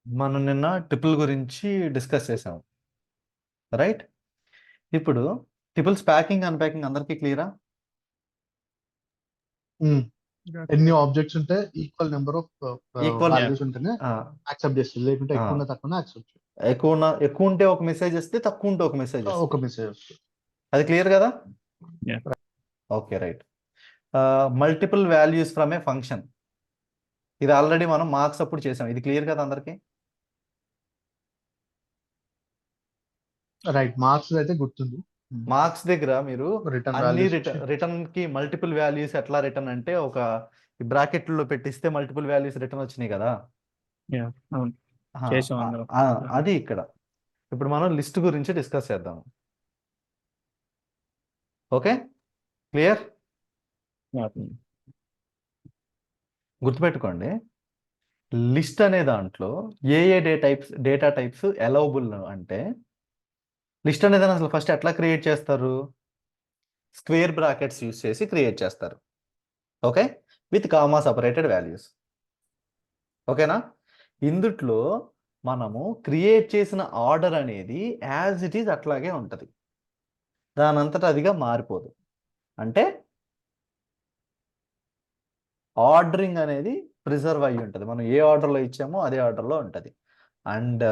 మనం నిన్న ట్రిపుల్ గురించి డిస్కస్ చేసాం, రైట్? ఇప్పుడు ట్రిపుల్స్ ప్యాకింగ్ అన్ప్యాకింగ్ అందరికీ క్లియరా? ఎన్ని ఆబ్జెక్ట్స్ ఉంటే equal number of equal values ఉంటేనే యాక్సెప్ట్ చేస్తుంది, లేకుంటే ఎక్కువ ఉన్న తక్కువ యాక్సెప్ట్ ఎక్కువ ఉంటే ఒక మెసేజ్ వస్తే, తక్కువ ఉంటే ఒక మెసేజ్ వస్తుంది. ఒక మెసేజ్ వస్తుంది. అది క్లియర్ కదా? Yeah. Okay, right. Multiple values from A function, ఇది ఆల్రెడీ మనం మార్క్స్ అప్పుడు చేసాం. ఇది క్లియర్ కదా అందరికి? రైట్, మార్క్స్ అయితే గుర్తుంది. మార్క్స్ దగ్గర మీరు రిటర్న్ అన్ని వాల్యూస్ రిటర్న్ కి మల్టిపుల్ వాల్యూస్ ఎట్లా రిటర్న్ అంటే, ఒక బ్రాకెట్లో పెట్టిస్తే మల్టిపుల్ వాల్యూస్ రిటర్న్ వచ్చినాయి కదా. అవును, ఆ, చేసాం అందులో. అది ఇక్కడ. ఇప్పుడు మనం లిస్ట్ గురించి డిస్కస్ చేద్దాం. Okay, clear? గుర్తుపెట్టుకోండి, లిస్ట్ అనే దాంట్లో ఏ డేటా టైప్స్ అలౌబుల్ అంటే, లిస్ట్ అనేది అసలు ఫస్ట్ ఎట్లా క్రియేట్ చేస్తారు? స్క్వేర్ బ్రాకెట్స్ యూస్ చేసి క్రియేట్ చేస్తారు. Okay, with comma separated values. ఓకేనా? ఇందుట్లో మనము క్రియేట్ చేసిన ఆర్డర్ అనేది యాజ్ ఇట్ ఈజ్ అట్లాగే ఉంటుంది, దాని అంతటా అదిగా మారిపోదు. అంటే ఆర్డరింగ్ అనేది ప్రిజర్వ్ అయ్యి ఉంటుంది, మనం ఏ ఆర్డర్లో ఇచ్చామో అదే ఆర్డర్లో ఉంటుంది. అండ్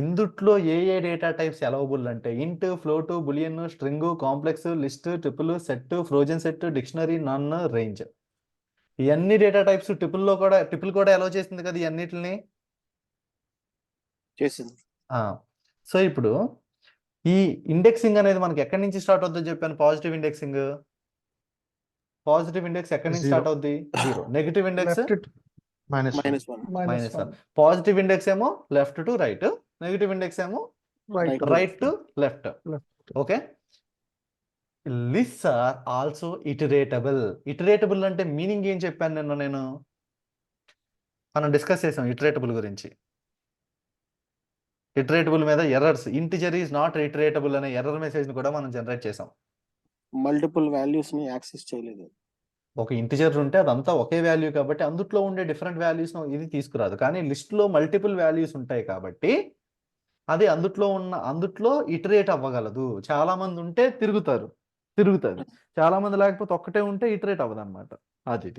ఇందుట్లో ఏ డేటా టైప్స్ అలవబుల్ అంటే, int, float, boolean, string, complex, list, triple, set, frozen set, dictionary, none, range. ఇవన్నీ డేటా టైప్స్ ట్రిపుల్ కూడా అలౌ చేసింది కదా ఈ అన్నిటిని. చేసింది. సో ఇప్పుడు ఈ ఇండెక్సింగ్ అనేది మనకి ఎక్కడి నుంచి స్టార్ట్ అవుతుందో చెప్పాను. పాజిటివ్ ఇండెక్స్ ఎక్కడి నుంచి స్టార్ట్ అవుద్ది? 0. Negative index -1. పాజిటివ్ ఇండెక్స్ ఏమో left to right, negative index ఏమో right to left. Okay, lists are also iterable అంటే మీనింగ్ ఏం చెప్పాను నిన్న నేను? మనం డిస్కస్ చేసాం ఇటరేటబుల్ గురించి. ఇటరేటబుల్ మీద ఎర్రర్స్, ఇంటిజర్ ఈజ్ నాట్ ఇటరేటబుల్ అనే ఎర్రర్ మెసేజ్ ని కూడా మనం జనరేట్ చేసాం. మల్టిపుల్ వాల్యూస్ ని యాక్సెస్ చేయలేదు. ఒక ఇంటిజర్ ఉంటే అదంతా ఒకే వాల్యూ కాబట్టి అందులో ఉండే డిఫరెంట్ వాల్యూస్ ఇది తీసుకురాదు. కానీ లిస్ట్లో మల్టిపుల్ వాల్యూస్ ఉంటాయి కాబట్టి అది అందుట్లో ఇటరేట్ అవ్వగలదు. చాలా మంది ఉంటే తిరుగుతుంది, చాలా మంది లేకపోతే ఒక్కటే ఉంటే ఇటరేట్ అవ్వదు అనమాట. అది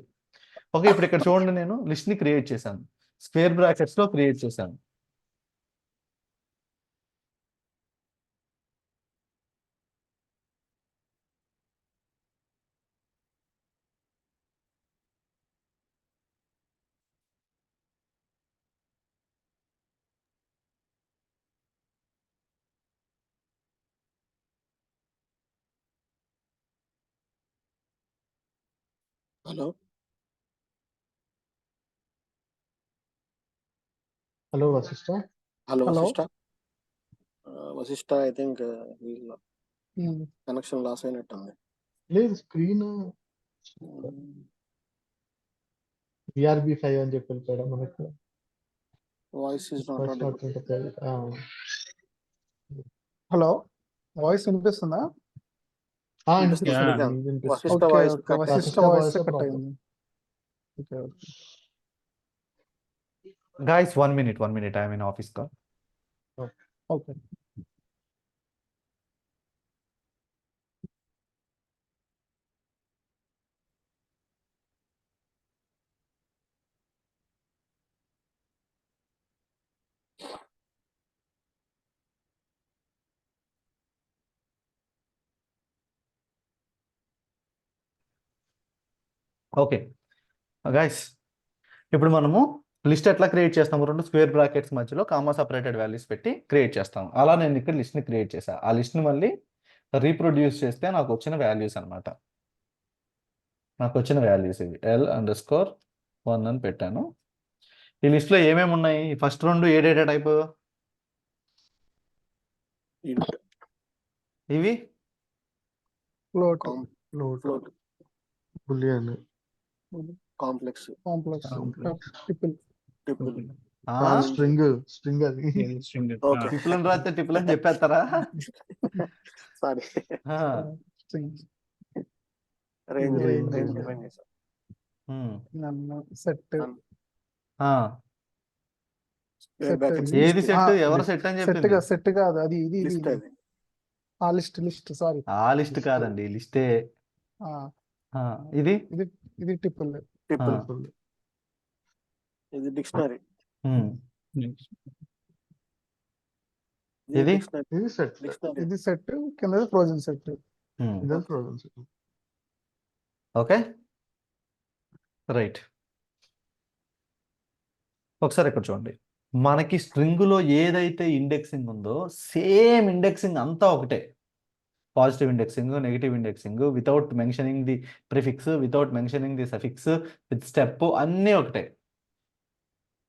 ఓకే. ఇప్పుడు ఇక్కడ చూడండి, నేను లిస్ట్ ని క్రియేట్ చేశాను, స్క్వేర్ బ్రాకెట్స్ లో క్రియేట్ చేశాను. Hello Vashishta. Vashishta I think connection loss అయినట్టుంది. లేదు, స్క్రీన్ BRB5 అని చెప్పి వెళ్ళిపోయాడు మనకు. Voice is not audible. Hello, voice వినిపిస్తుందా? వశిష్ట వాయిస్ కట్ అయింది. Guys, 1 minute, I'm in office call. Okay. Okay guys, ఇప్పుడు మనము లిస్ట్ ఎట్లా క్రియేట్ చేస్తాము? 2 స్క్వేర్ బ్రాకెట్స్ మధ్యలో కామా సపరేటెడ్ వాల్యూస్ పెట్టి క్రియేట్ చేస్తాము. అలా నేను ఇక్కడ లిస్ట్ని క్రియేట్ చేశాను. ఆ లిస్ట్ని మళ్ళీ రీప్రొడ్యూస్ చేస్తే నాకు వచ్చిన వాల్యూస్ అనమాట. నాకు వచ్చిన వాల్యూస్ ఇవి L_1 అని పెట్టాను. ఈ లిస్ట్లో ఏమేమి ఉన్నాయి? ఫస్ట్ 2 ఏ డేటా టైప్? ఇవి బులియన్, కాంప్లెక్స్, స్ట్రింగ్ అది ట్రిపుల్ అని రాస్తే ట్రిపుల్ అని చెప్పేస్తారా? సారీ, సెట్, Where brackets ఇది. ఏది list. సెట్ Ah, ఎవరు list. సెట్ అని సెట్ చెప్పింది గా సెట్ కాదు అది ఇది ఇది List ఇది. అది. ఆ లిస్ట్ సారీ. ఆ లిస్ట్ List. కాదండి లిస్టే ఇది ఇది ఇది టిపుల్. Triple. Triple. ఇది dictionary. ఉమ్. Yes. ఇది? dictionary. ఇది సెట్. Dictionary. ఇది సెట్ కింద ఫ్రోజన్ సెట్. ఉమ్. ఇది frozen set. ఓకే రైట్ ఒకసారి ఇక్కడ చూడండి మనకి స్ట్రింగ్లో ఏదైతే ఇండెక్సింగ్ ఉందో సేమ్ ఇండెక్సింగ్ అంతా ఒకటే positive indexing negative indexing without mentioning the prefix without mentioning the suffix with step అన్నీ ఒకటే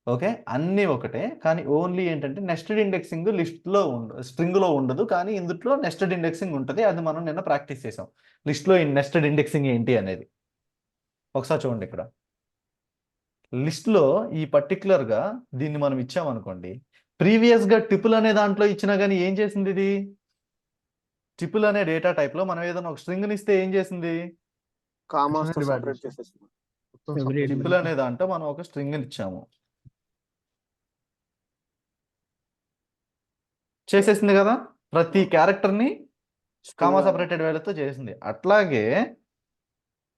ఓకే అన్నీ ఒకటే కానీ ఓన్లీ ఏంటంటే నెస్టెడ్ ఇండెక్సింగ్ లిస్ట్లో స్ట్రింగ్లో ఉండదు కానీ ఇందులో నెస్టెడ్ ఇండెక్సింగ్ ఉంటుంది అది మనం నిన్న ప్రాక్టీస్ చేసాం లిస్ట్లో నెస్టెడ్ ఇండెక్సింగ్ ఏంటి అనేది ఒకసారి చూడండి ఇక్కడ లిస్ట్లో ఈ పర్టికులర్గా దీన్ని మనం ఇచ్చామనుకోండి ప్రీవియస్గా ట్రిపుల్ అనే దాంట్లో ఇచ్చినా కానీ ఏం చేసింది ఇది ట్రిపుల్ అనే డేటా టైప్లో మనం ఏదైనా ఒక స్ట్రింగ్ని ఇస్తే ఏం చేసింది Commas తో Dictionary separate values. చేసేస్తుంది. మొత్తం Every separate. ట్రిపుల్ అనే దాంట్లో మనం ఒక స్ట్రింగ్ని ఇచ్చాము చేసేసింది కదా ప్రతి క్యారెక్టర్ని కామా String సపరేటెడ్ వాల్యూతో చేసింది అట్లాగే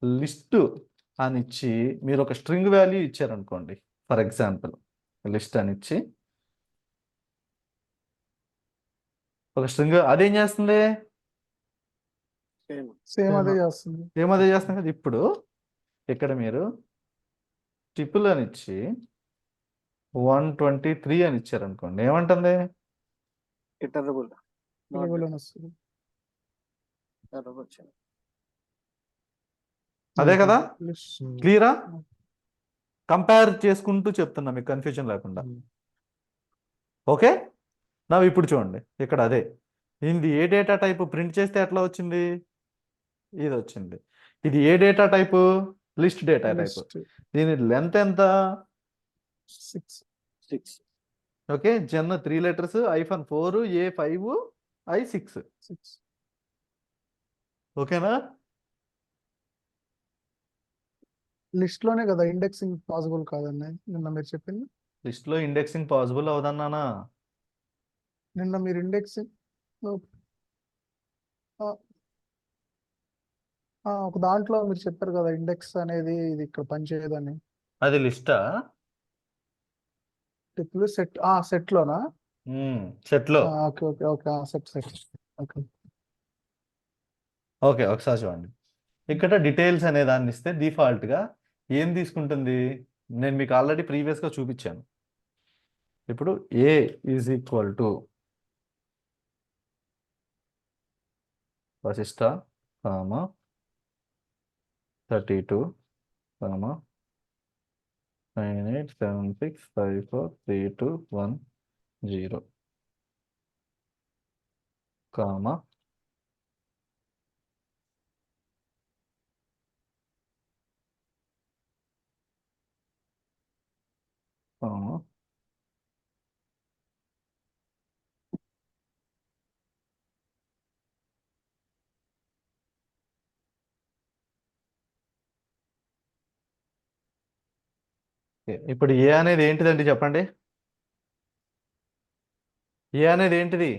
లిస్ట్ అని ఇచ్చి మీరు ఒక స్ట్రింగ్ వాల్యూ ఇచ్చారనుకోండి ఫర్ ఎగ్జాంపుల్ లిస్ట్ అని ఇచ్చి ఒక స్ట్రింగ్ అదేం చేస్తుంది same. సేమ్ అదే Same. చేస్తుంది. ఏమదే చేస్తుంది కదా ఇప్పుడు ఇక్కడ మీరు ట్రిపుల్ అని ఇచ్చి 123 అని ఇచ్చారనుకోండి ఏమంటుంది Iterable. Not Iterable అని వస్తుంది. error వచ్చింది. అదే కదా లిస్ట్. క్లియరా కంపేర్ చేసుకుంటూ చెప్తున్నా మీకు కన్ఫ్యూజన్ లేకుండా ఓకే నా ఇప్పుడు చూడండి ఇక్కడ అదే ఇది ఏ డేటా టైప్ ప్రింట్ చేస్తే ఎట్లా వచ్చింది ఇది వచ్చింది ఇది ఏ data type list data type list దీని లెంత్ ఎంత 6. 6. Okay Jan 3 letters -4 A5 I6 ఓకేనా లిస్ట్ లోనే కదా ఇండెక్సింగ్ పాసిబుల్ కాదండి నిన్న మీరు చెప్పింది. లిస్ట్లో ఇండెక్సింగ్ పాసిబుల్ అవుదన్నానా నిన్న మీరు ఇండెక్సింగ్ ఒక దాంట్లో మీరు చెప్పారు కదా ఇండెక్స్ అనేది ఇది ఇక్కడ పనిచేయదని. అది లిస్టా ట్రిపుల్ సెట్ సెట్ లోనా? సెట్లో okay okay okay set okay. Okay ఒకసారి చూడండి ఇక్కడ డీటెయిల్స్ అనే దాన్ని ఇస్తే డిఫాల్ట్గా ఏం తీసుకుంటుంది నేను మీకు ఆల్రెడీ ప్రీవియస్గా చూపించాను ఇప్పుడు A is equal to Vashishta 32 9876543210 comma ఇప్పుడు ఏ అనేది ఏంటిదండి చెప్పండి ఏ అనేది ఏంటిది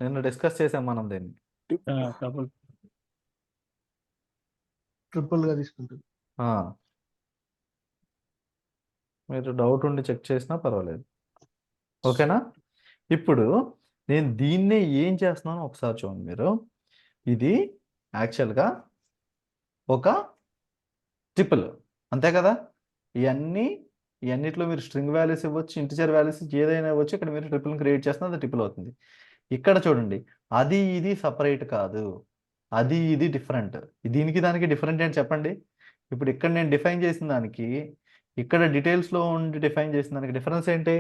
నిన్న డిస్కస్ చేసాం మనం దీన్ని Double. ట్రిపుల్ గా తీసుకుంటుంది. ఆ. మీరు డౌట్ ఉండి చెక్ చేసినా పర్వాలేదు ఓకేనా ఇప్పుడు నేను దీన్నే ఏం చేస్తున్నానో ఒకసారి చూడండి మీరు ఇది యాక్చువల్గా ఒక ట్రిపుల్ అంతే కదా ఇవన్నిట్లో మీరు స్ట్రింగ్ వాల్యూస్ ఇవ్వచ్చు ఇంటిజర్ వాల్యూస్ ఏదైనా ఇవ్వచ్చు ఇక్కడ మీరు ట్రిపుల్ని క్రియేట్ చేస్తున్నా అది ట్రిపుల్ అవుతుంది ఇక్కడ చూడండి అది ఇది సపరేట్ కాదు అది ఇది డిఫరెంట్ దీనికి దానికి డిఫరెంట్ ఏంటి చెప్పండి ఇప్పుడు ఇక్కడ నేను డిఫైన్ చేసిన దానికి ఇక్కడ డీటెయిల్స్లో ఉండి డిఫైన్ చేసిన దానికి డిఫరెన్స్ ఏంటి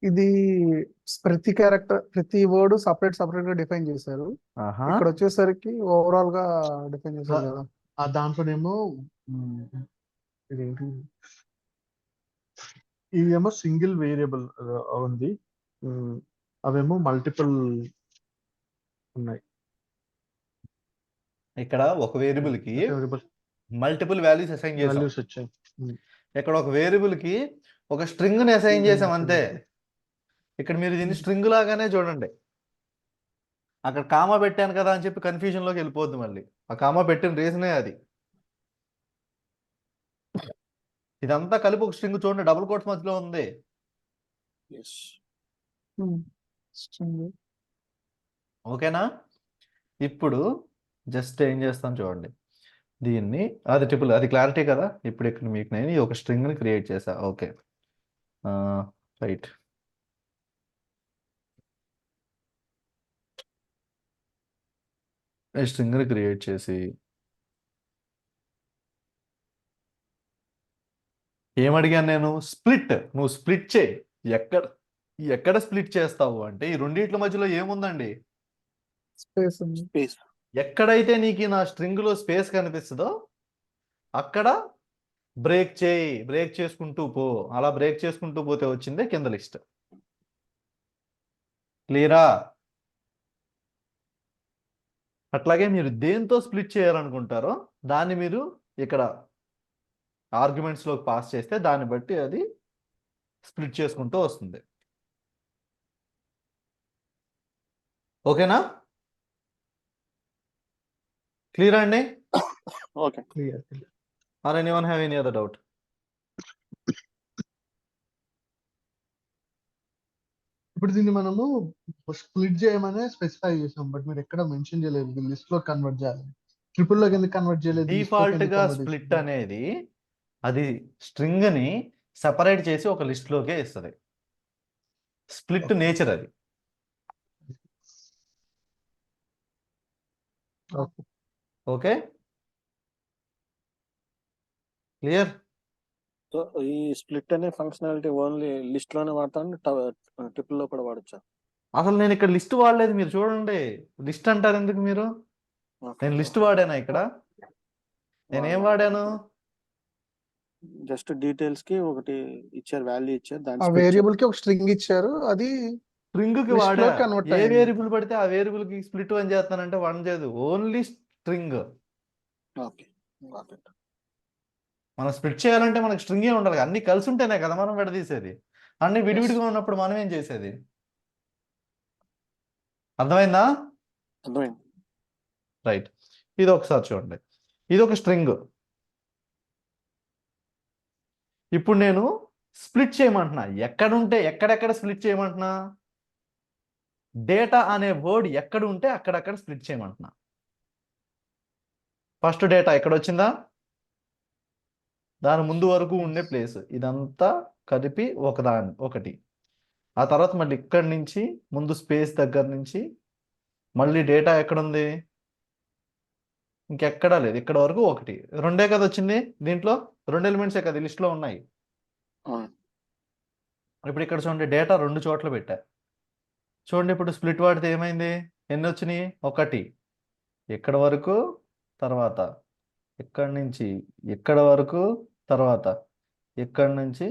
ఇది ప్రతి క్యారెక్టర్ ప్రతి వర్డ్ సపరేట్ గా డిఫైన్ చేశారు. ఆహా ఇక్కడ వచ్చేసరికి ఓవరాల్ గా డిఫైన్ చేశారు కదా. ఆ దాంట్లోనేమో ఇదేంటి ఇవేమో సింగిల్ వేరియబుల్ ఉంది. అవేమో మల్టిపుల్ ఉన్నాయి. ఇక్కడ ఒక వేరియబుల్ కి వేరియబుల్ మల్టిపుల్ వాల్యూస్ అసైన్ చేసాం వాల్యూస్ వచ్చాయి. Hmm. ఇక్కడ ఒక వేరియబుల్ కి ఒక స్ట్రింగ్ ని అసైన్ చేసాం అంతే. ఇక్కడ మీరు దీన్ని స్ట్రింగ్ లాగానే చూడండి. అక్కడ కామా పెట్టాను కదా అని చెప్పి కన్ఫ్యూజన్ లోకి వెళ్ళిపోద్ది మళ్ళీ. ఆ కామా పెట్టిన రీజనే అది. ఇదంతా కలిపి ఒక స్ట్రింగ్ చూడండి, డబుల్ కోట్స్ మధ్యలో ఉంది. ఎస్. String. ఓకేనా? ఇప్పుడు జస్ట్ ఏం చేస్తాను చూడండి, దీన్ని అది ట్రిపుల్, అది క్లారిటీ కదా. ఇప్పుడు ఇక్కడ మీకు నేను ఈ ఒక స్ట్రింగ్ ని క్రియేట్ చేశా. Okay, right. ఈ స్ట్రింగ్ ని క్రియేట్ చేసి ఏమడిగాను నేను? స్ప్లిట్. నువ్వు స్ప్లిట్ చేయి. ఎక్కడ స్ప్లిట్ చేస్తావు అంటే ఈ రెండిట్ల మధ్యలో ఏముందండి? Space ఉంది. స్పేస్. ఎక్కడైతే నీకు నా స్ట్రింగ్ లో స్పేస్ కనిపిస్తుందో అక్కడ బ్రేక్ చేయి. బ్రేక్ చేసుకుంటూ పో. అలా బ్రేక్ చేసుకుంటూ పోతే వచ్చిందే కింద లిస్ట్. క్లియరా? అట్లాగే మీరు దేంతో స్ప్లిట్ చేయాలనుకుంటారో దాన్ని మీరు ఇక్కడ ఆర్గ్యుమెంట్స్ లోకి పాస్ చేస్తే దాన్ని బట్టి అది స్ప్లిట్ చేసుకుంటూ వస్తుంది. ఓకేనా? క్లియర్ అండి? Okay. Clear. Are anyone have any other doubt? ఇప్పుడు దీన్ని మనము స్ప్లిట్ చేయమనే స్పెసిఫై చేసాం, బట్ మీరు ఎక్కడ మెన్షన్ చేయలేదు లిస్ట్ లో కన్వర్ట్ చేయాలి. ట్రిపుల్ లోకి ఎందుకు కన్వర్ట్ చేయలేదు? list లోకి డిఫాల్ట్ ఎందుకు గా convert స్ప్లిట్ చేశారు? అనేది అది స్ట్రింగ్ ని సెపరేట్ చేసి ఒక లిస్ట్ లోకే ఇస్తుంది. స్ప్లిట్ నేచర్ అది. Okay. Okay, clear? సో ఈ స్ప్లిట్ అనే ఫంక్షనాలిటీ ఓన్లీ లిస్ట్ లోనే వాడతాను, ట్రిపుల్ లో కూడా వాడచ్చా? అసలు నేను ఇక్కడ లిస్ట్ వాడలేదు. మీరు చూడండి, లిస్ట్ అంటారు ఎందుకు మీరు? నేను లిస్ట్ వాడానా ఇక్కడ? నేనేం వాడాను? జస్ట్ డీటెయిల్స్ కి ఒకటి ఇచ్చారు, వాల్యూ ఇచ్చారు, ఆ దాని వేరియబుల్ కి ఒక స్ట్రింగ్ ఇచ్చారు, అది స్ట్రింగ్ కి List వాడా. లో convert ఏ అయ్యింది. వేరియబుల్ పడితే ఆ వేరియబుల్ కి స్ప్లిట్ అని చేస్తానంటే వన్ చేయదు, ఓన్లీ స్ట్రింగ్. ఓకే. మనం స్ప్లిట్ చేయాలంటే మనకి స్ట్రింగే ఉండాలి. అన్ని కలిసి ఉంటేనే కదా మనం విడదీసేది. అన్ని విడివిడిగా ఉన్నప్పుడు మనం ఏం చేసేది? అర్థమైందా? అర్థమైంది. రైట్. ఇది ఒకసారి చూడండి, ఇది ఒక స్ట్రింగ్. ఇప్పుడు నేను స్ప్లిట్ చేయమంటున్నా. ఎక్కడెక్కడ స్ప్లిట్ చేయమంటున్నా? డేటా అనే వర్డ్ ఎక్కడ ఉంటే అక్కడక్కడ స్ప్లిట్ చేయమంటున్నా. ఫస్ట్ డేటా ఎక్కడ వచ్చిందా, దాని ముందు వరకు ఉండే ప్లేస్ ఇదంతా కలిపి ఒకటి. ఆ తర్వాత మళ్ళీ ఇక్కడి నుంచి ముందు స్పేస్ దగ్గర నుంచి మళ్ళీ డేటా ఎక్కడుంది? ఇంకెక్కడా లేదు. ఇక్కడ వరకు ఒకటి. రెండే కదా వచ్చింది దీంట్లో, 2 ఎలిమెంట్సే కదా లిస్ట్ లో ఉన్నాయి. అవును. ఇప్పుడు ఇక్కడ చూడండి, డేటా 2 చోట్ల పెట్టా. చూడండి ఇప్పుడు స్ప్లిట్ వాడితే ఏమైంది? ఎన్ని వచ్చినాయి? 1. ఇక్కడ వరకు, తర్వాత ఇక్కడి నుంచి ఇక్కడ వరకు, తర్వాత ఇక్కడి నుంచి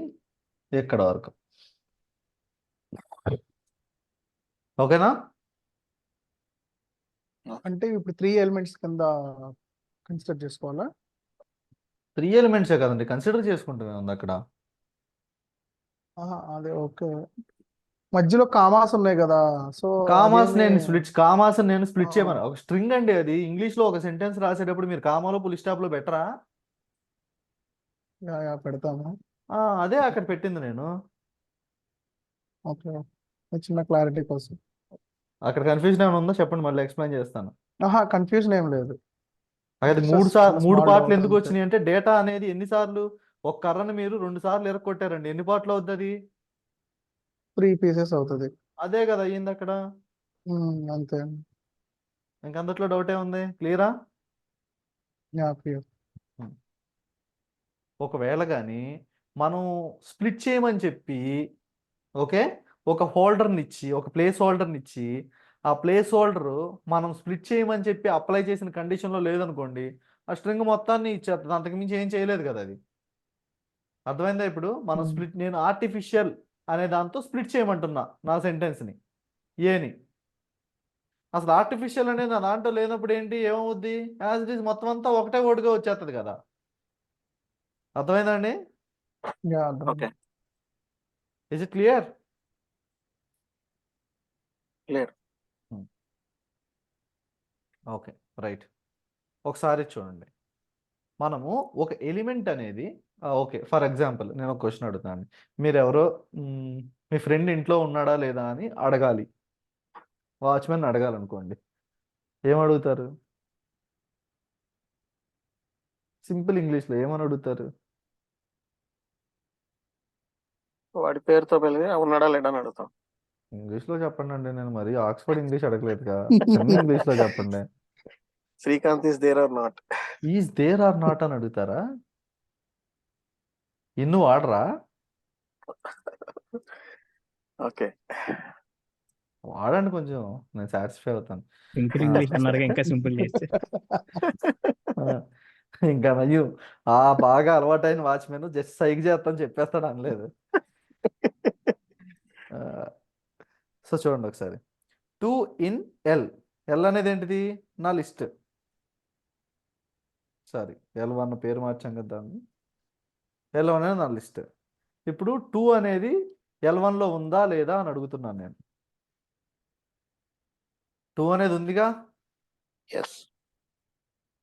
ఇక్కడ వరకు. ఓకేనా? అంటే ఇప్పుడు 3 ఎలిమెంట్స్ కింద కన్సిడర్ చేసుకోవాలా? 3 ఎలిమెంట్సే కదండి కన్సిడర్ చేసుకుంటుంది ఉంది అక్కడ. అదే ఓకే. మధ్యలో కామాస్ ఉన్నాయి కదా, సో కామాస్ నేను స్ప్లిట్ ఆ. చేయమని ఒక స్ట్రింగ్ అండి అది. ఇంగ్లీష్ లో ఒక సెంటెన్స్ రాసేటప్పుడు మీరు కామాలో ఫుల్ స్టాప్ లో పెట్టరా? పెడతాము. అదే అక్కడ పెట్టింది నేను. ఓకే, చిన్న క్లారిటీ కోసం. అక్కడ కన్ఫ్యూజన్ ఏమైనా ఉందో చెప్పండి, మళ్ళీ ఎక్స్ప్లెయిన్ చేస్తాను. కన్ఫ్యూజన్ ఏం లేదు. అది Just 3 small పార్ట్లు doubt ఎందుకు అంతే. వచ్చినాయి అంటే డేటా అనేది ఎన్నిసార్లు, ఒక కర్రని మీరు 2 సార్లు ఎరక్కొట్టారండి, ఎన్ని పార్ట్లు అవుతుంది అది? 3 పీసెస్ అవుతుంది. అదే కదా అయ్యింది అక్కడ. అంతే. ఇంకంతట్లో డౌటే ఉంది. క్లియరా? క్లియర్. ఒకవేళ కానీ మనం స్ప్లిట్ చేయమని చెప్పి ఓకే ఒక హోల్డర్ని ఇచ్చి, ఒక ప్లేస్ హోల్డర్ని ఇచ్చి, ఆ ప్లేస్ హోల్డర్ మనం స్ప్లిట్ చేయమని చెప్పి అప్లై చేసిన కండిషన్లో లేదనుకోండి, ఆ స్ట్రింగ్ మొత్తాన్ని ఇచ్చేస్తుంది. అంతకుమించి ఏం చేయలేదు కదా అది. అర్థమైందా? ఇప్పుడు మనం నేను ఆర్టిఫిషియల్ అనే దాంతో స్ప్లిట్ చేయమంటున్నా నా సెంటెన్స్ని, ఏని. అసలు ఆర్టిఫిషియల్ అనేది నా దాంట్లో లేనప్పుడు ఏంటి ఏమవుద్ది? యాజ్ ఇట్ ఈస్ మొత్తం అంతా ఒకటే వర్డ్గా వచ్చేస్తుంది కదా. అర్థమైందండి? యా అర్థం. Okay is it clear? Clear. Okay, right. ఒకసారి చూడండి, మనము ఒక ఎలిమెంట్ అనేది ఓకే, ఫర్ ఎగ్జాంపుల్ నేను ఒక క్వశ్చన్ అడుగుతాను. మీరెవరో మీ ఫ్రెండ్ ఇంట్లో ఉన్నాడా లేదా అని అడగాలి, వాచ్మెన్ అడగాలనుకోండి. ఏం అడుగుతారు? సింపుల్ ఇంగ్లీష్లో ఏమని అడుగుతారు? వాడి పేరుతో పిలిచి ఉన్నాడా లేడా అని అడుగుతాం. ఇంగ్లీష్లో చెప్పండి అండి, నేను మరి ఆక్స్ఫర్డ్ ఇంగ్లీష్ అడగలేదుగా, చిన్న ఇంగ్లీష్లో చెప్పండి. Srikanth is there or not. Is there or not అని అడుగుతారా? ఇన్ను వాడరా? ఓకే వాడండి కొంచెం, నేను సాటిస్ఫై అవుతాను. సింపుల్ ఇంగ్లీష్ అన్నారుగా, ఇంకా సింపుల్ చేస్తే. ఆ, ఇంకా నయ్యం. ఆ బాగా అలవాటైన వాచ్మెన్ జస్ట్ సైక్ చేస్తాను చెప్పేస్తాడు అనలేదు. సో చూడండి ఒకసారి, 2 in L. ఎల్ అనేది ఏంటిది? నా లిస్ట్. సారీ, L1 పేరు మార్చాం కదా దాన్ని. L1 అనేది నా లిస్ట్. ఇప్పుడు 2 అనేది L1లో ఉందా లేదా అని అడుగుతున్నాను నేను. 2 అనేది ఉందిగా. ఎస్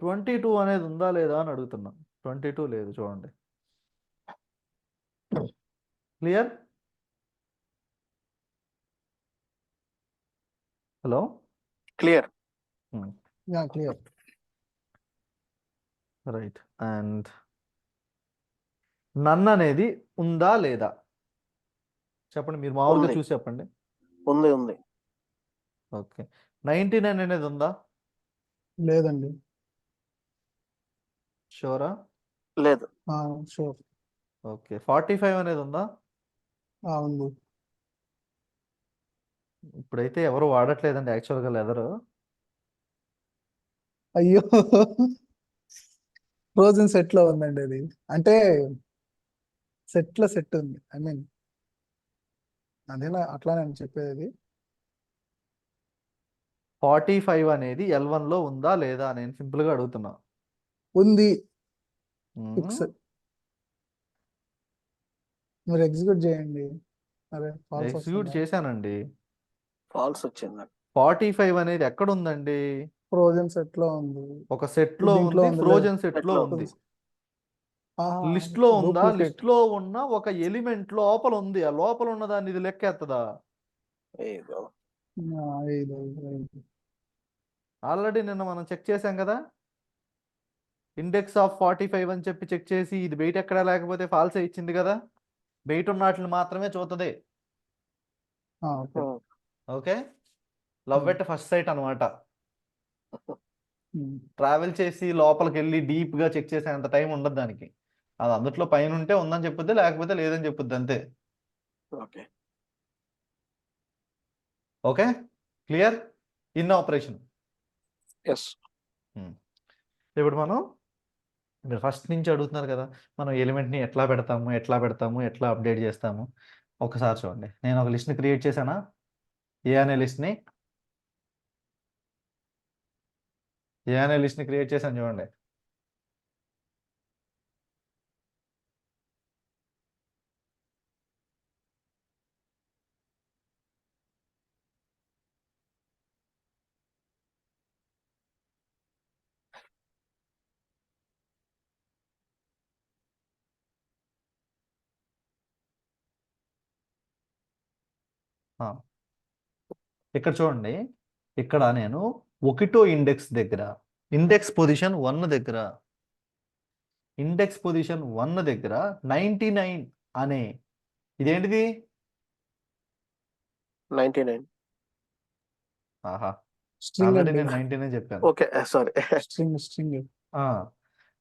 22 అనేది ఉందా లేదా అని అడుగుతున్నాం. 22 లేదు, చూడండి. Clear? Hello. Clear. Yeah clear. Right. And none అనేది ఉందా లేదా చెప్పండి, మీరు మామూలుగా ఉంది. చూసి చెప్పండి. ఉంది. ఓకే. 99 అనేది ఉందా? లేదండి. షూరా? లేదు. షూర్. ఓకే. 45 అనేది ఉందా? ఉంది. ఇప్పుడైతే ఎవరు వాడట్లేదండి యాక్చువల్గా లెదరు. అయ్యో, ఫ్రోజన్ సెట్ లో ఉందండి అది. అంటే సెట్ ఉంది. ఐ మీన్ అదేనా అట్లా నేను చెప్పేది. 45 అనేది L1లో ఉందా లేదా నేను సింపుల్గా అడుగుతున్నా. ఉంది. మ్మ్. ఫిక్స్. మీరు ఎగ్జిక్యూట్ చేయండి. అరే ఫాల్స్ ఎగ్జిక్యూట్ వస్తుందా? చేశానండి. ఫాల్స్ వచ్చింది. 45 అనేది ఎక్కడ ఉందండి? ఫ్రోజన్ సెట్ లో ఉంది. ఒక సెట్లో దీంట్లో ఉంది, ఉంది, ఫ్రోజన్ Set సెట్లో లో ఉంది. ఆహా, లిస్ట్లో ఉందా? duplicate. లిస్ట్లో ఉన్న ఒక ఎలిమెంట్ లోపల ఉంది. ఆ లోపల ఉన్నదాన్ని ఇది లెక్కెత్తదా? ఏదో ఐదు. ఆల్రెడీ నిన్న మనం చెక్ చేసాం కదా, ఇండెక్స్ ఆఫ్ 45 అని చెప్పి చెక్ చేసి ఇది బయట ఎక్కడా లేకపోతే ఫాల్సే ఇచ్చింది కదా. బయట ఉన్న వాటిని మాత్రమే చూస్తుంది. Okay. Okay. Love at first sight అనమాట. ట్రావెల్ చేసి లోపలికి వెళ్ళి డీప్గా చెక్ చేసే అంత టైం ఉండదు దానికి. అది అందుట్లో పైన ఉంటే ఉందని చెప్పుద్ది, లేకపోతే లేదని చెప్పుద్ది, అంతే. Okay okay, clear? In operation. Yes ఇప్పుడు మీరు ఫస్ట్ నుంచి అడుగుతున్నారు కదా, మనం ఎలిమెంట్ని ఎట్లా పెడతాము, ఎట్లా అప్డేట్ చేస్తాము. ఒకసారి చూడండి, నేను ఒక లిస్ట్ని క్రియేట్ చేశానా? ఏ అనే లిస్ట్ని క్రియేట్ చేశాను చూడండి. ఆ, ఇక్కడ చూడండి, ఇక్కడ నేను ఒకటో ఇండెక్స్ దగ్గర, ఇండెక్స్ పొజిషన్ 1 దగ్గర 99 అనే ఇదేంటిది? 99. ఆహా, స్ట్రింగ్ ఆల్రెడీ అండి. నేను 99 చెప్పాను. Okay sorry. స్ట్రింగ్.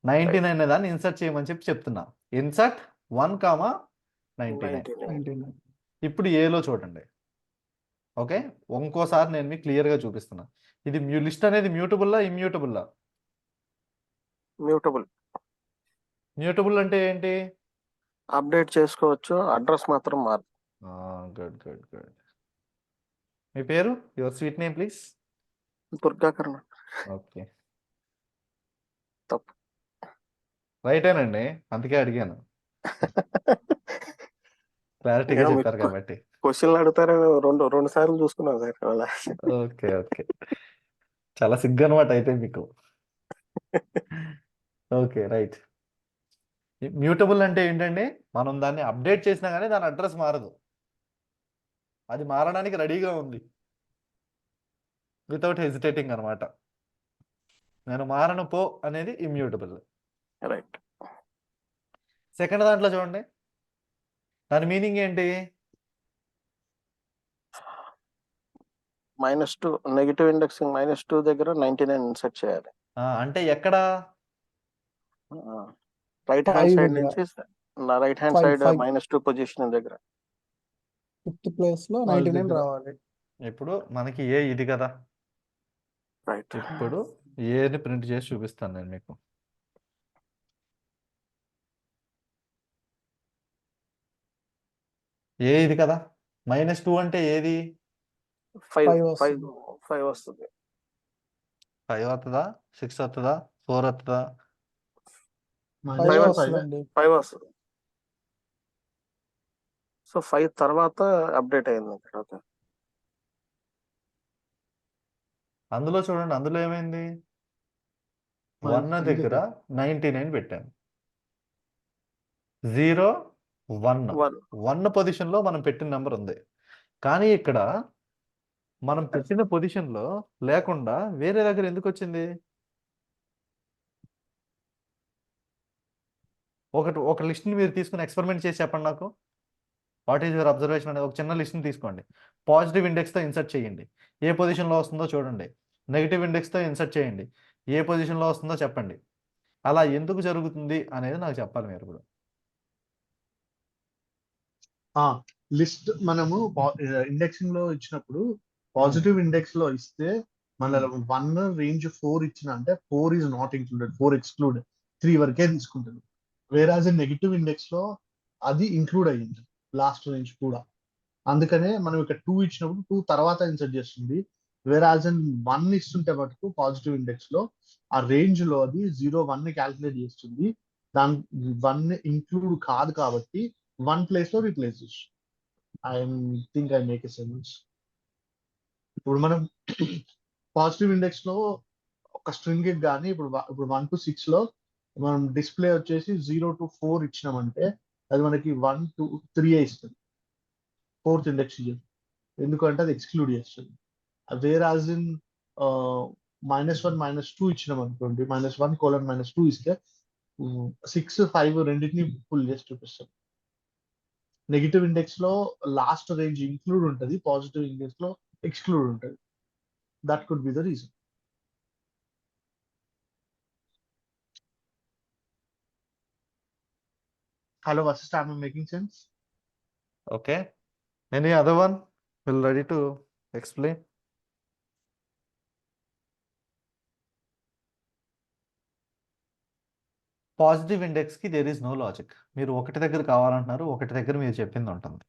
99 అనే దాన్ని ఇన్సర్ట్ చేయమని చెప్తున్నా. ఇన్సర్ట్ 1,99. 99. ఇప్పుడు ఏలో చూడండి. ఓకే, ఇంకోసారి నేను మీకు క్లియర్గా చూపిస్తున్నా. ఇది లిస్ట్ అనేది మ్యూటబుల్లా ఇమ్యూటబుల్లా? మ్యూటబుల్. మ్యూటబుల్ అంటే ఏంటి? అప్డేట్ చేసుకోవచ్చు, అడ్రస్ మాత్రం మారు. గుడ్. మీ పేరు, యువర్ స్వీట్ నేమ్ ప్లీజ్? దుర్గాకరణ. ఓకే. తప్పు. రైటేనండి, అందుకే అడిగాను, క్లారిటీగా ఏమో చెప్పారు మీకు కాబట్టి. క్వశ్చన్లు అడుగుతారని రెండు రెండు సార్లు చూసుకున్నాను సార్ అలా. ఓకే ఓకే, చాలా సిగ్గు అనమాట అయితే మీకు. Okay right. మ్యూటబుల్ అంటే ఏంటండి, మనం దాన్ని అప్డేట్ చేసినా కానీ దాని అడ్రస్ మారదు, అది మారడానికి రెడీగా ఉంది వితౌట్ హెజిటేటింగ్ అనమాట. నేను మారను పో అనేది ఇమ్యూటబుల్. రైట్. సెకండ్ దాంట్లో చూడండి, దాని మీనింగ్ ఏంటి? -2 నెగిటివ్ ఇండెక్సింగ్ -2 దగ్గర 99 ఇన్సర్ట్ చేయాలి. అంటే ఎక్కడ? రైట్ హ్యాండ్ 5 సైడ్ దగ్గర నుంచి నా రైట్ హ్యాండ్ 5 సైడ్ 5 -2 పొజిషన్ దగ్గర. 5th ప్లేస్ లో False 99 దగ్గర. రావాలి. ఇప్పుడు మనకి ఏ ఇది కదా, రైట్. ఇప్పుడు ఏని ప్రింట్ చేసి చూపిస్తాను నేను మీకు. ఏ ఇది కదా, -2 అంటే ఏది? 5 5 5 వస్తుంది. 5 వస్తుంది. 5 వస్తుందా, 6 వస్తుందా, 4 వస్తుందా? 5 5 వస్తుందండి. 5 వస్తుంది. సో 5 తర్వాత అప్డేట్ అయింది తర్వాత. అందులో చూడండి, అందులో ఏమైంది, 1 5 దగ్గర 99 పెట్టాను, 0 1 1 1 పొజిషన్లో మనం పెట్టిన నెంబర్ ఉంది, కానీ ఇక్కడ మనం పెట్టిన పొజిషన్లో లేకుండా వేరే దగ్గర ఎందుకు వచ్చింది? ఒక లిస్ట్ని మీరు తీసుకుని ఎక్స్పెరిమెంట్ చేసి చెప్పండి నాకు. వాట్ ఈజ్ యువర్ అబ్జర్వేషన్ అనేది ఒక చిన్న లిస్ట్ని తీసుకోండి, పాజిటివ్ ఇండెక్స్తో ఇన్సర్ట్ చేయండి, ఏ పొజిషన్లో వస్తుందో చూడండి, నెగిటివ్ ఇండెక్స్తో ఇన్సర్ట్ చేయండి, ఏ పొజిషన్లో వస్తుందో చెప్పండి. అలా ఎందుకు జరుగుతుంది అనేది నాకు చెప్పాలి మీరు ఇప్పుడు. లిస్ట్ మనము ఇండెక్సింగ్ లో ఇచ్చినప్పుడు పాజిటివ్ ఇండెక్స్ లో ఇస్తే మన 1 రేంజ్ 4 ఇచ్చిన అంటే 4 ఈజ్ నాట్ ఇంక్లూడెడ్, 4 ఎక్స్క్లూడెడ్, 3 వరకే తీసుకుంటుంది. వేరాజ్ నెగిటివ్ ఇండెక్స్ లో అది ఇంక్లూడ్ అయ్యింది లాస్ట్ రేంజ్ కూడా. అందుకనే మనం ఇక్కడ 2 ఇచ్చినప్పుడు 2 తర్వాత ఇన్సర్ట్ చేస్తుంది. వేరాజ్ 1 ఇస్తుంటే మటుకు పాజిటివ్ ఇండెక్స్ లో ఆ రేంజ్ లో అది 0 1 ని క్యాల్కులేట్ చేస్తుంది. దాని 1 ఇంక్లూడ్ కాదు కాబట్టి 1 ప్లేస్ లో రీప్లేస్ చేస్తుంది. I think I make a sense. ఇప్పుడు మనం పాజిటివ్ ఇండెక్స్ లో ఒక స్ట్రింగ్ కానీ ఇప్పుడు 1 to 6 లో మనం డిస్ప్లే వచ్చేసి 0 to 4 ఇచ్చినామంటే అది మనకి 1 to 3 ఇస్తుంది, 4th ఇండెక్స్ ఇయ్యదు, ఎందుకంటే అది ఎక్స్క్లూడ్ చేస్తుంది. వేరాజ్ ఇన్ -1 -2 ఇచ్చినాం అనుకోండి, -1 : -2 ఇస్తే 6 5 రెండింటిని ఫుల్ చేసి చూపిస్తాం. నెగిటివ్ ఇండెక్స్ లో లాస్ట్ రేంజ్ ఇంక్లూడ్ ఉంటుంది, పాజిటివ్ ఇండెక్స్ లో ఎక్స్క్లూడ్ ఉంటుంది. That could be the reason. Hello Vashishtha, am I making sense? Okay, any other one will ready to explain? Positive ఇండెక్స్కి దేర్ ఈస్ నో లాజిక్. మీరు ఒకటి దగ్గర కావాలంటున్నారు, ఒకటి దగ్గర మీరు చెప్పింది ఉంటుంది,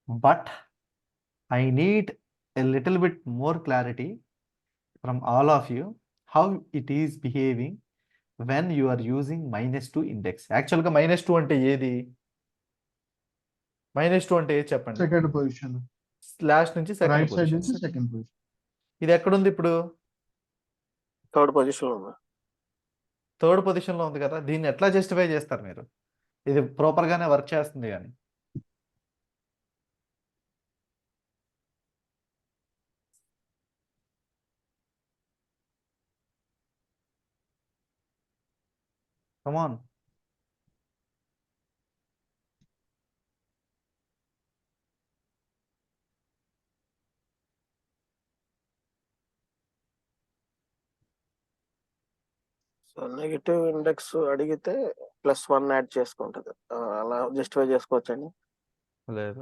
but I need a little bit more clarity from all of you how it is behaving when you are using -2 index. యాక్చువల్గా -2 అంటే ఏది? -2 అంటే ఏది చెప్పండి? సెకండ్ పొజిషన్, స్లాష్ నుంచి సెకండ్ రైట్ సైడ్ పొజిషన్. నుంచి సెకండ్ పొజిషన్. ఇది ఎక్కడుంది ఇప్పుడు? థర్డ్ పొజిషన్ లో ఉంది. థర్డ్ పొజిషన్లో ఉంది కదా, దీన్ని ఎట్లా జస్టిఫై చేస్తారు మీరు? ఇది ప్రాపర్గానే వర్క్ చేస్తుంది కానీ. కమాన్, సో నెగిటివ్ ఇండెక్స్ అడిగితే +1 యాడ్ చేసుకుంటది. అలా జస్టిఫై చేసుకోవచ్చండి. లేదు,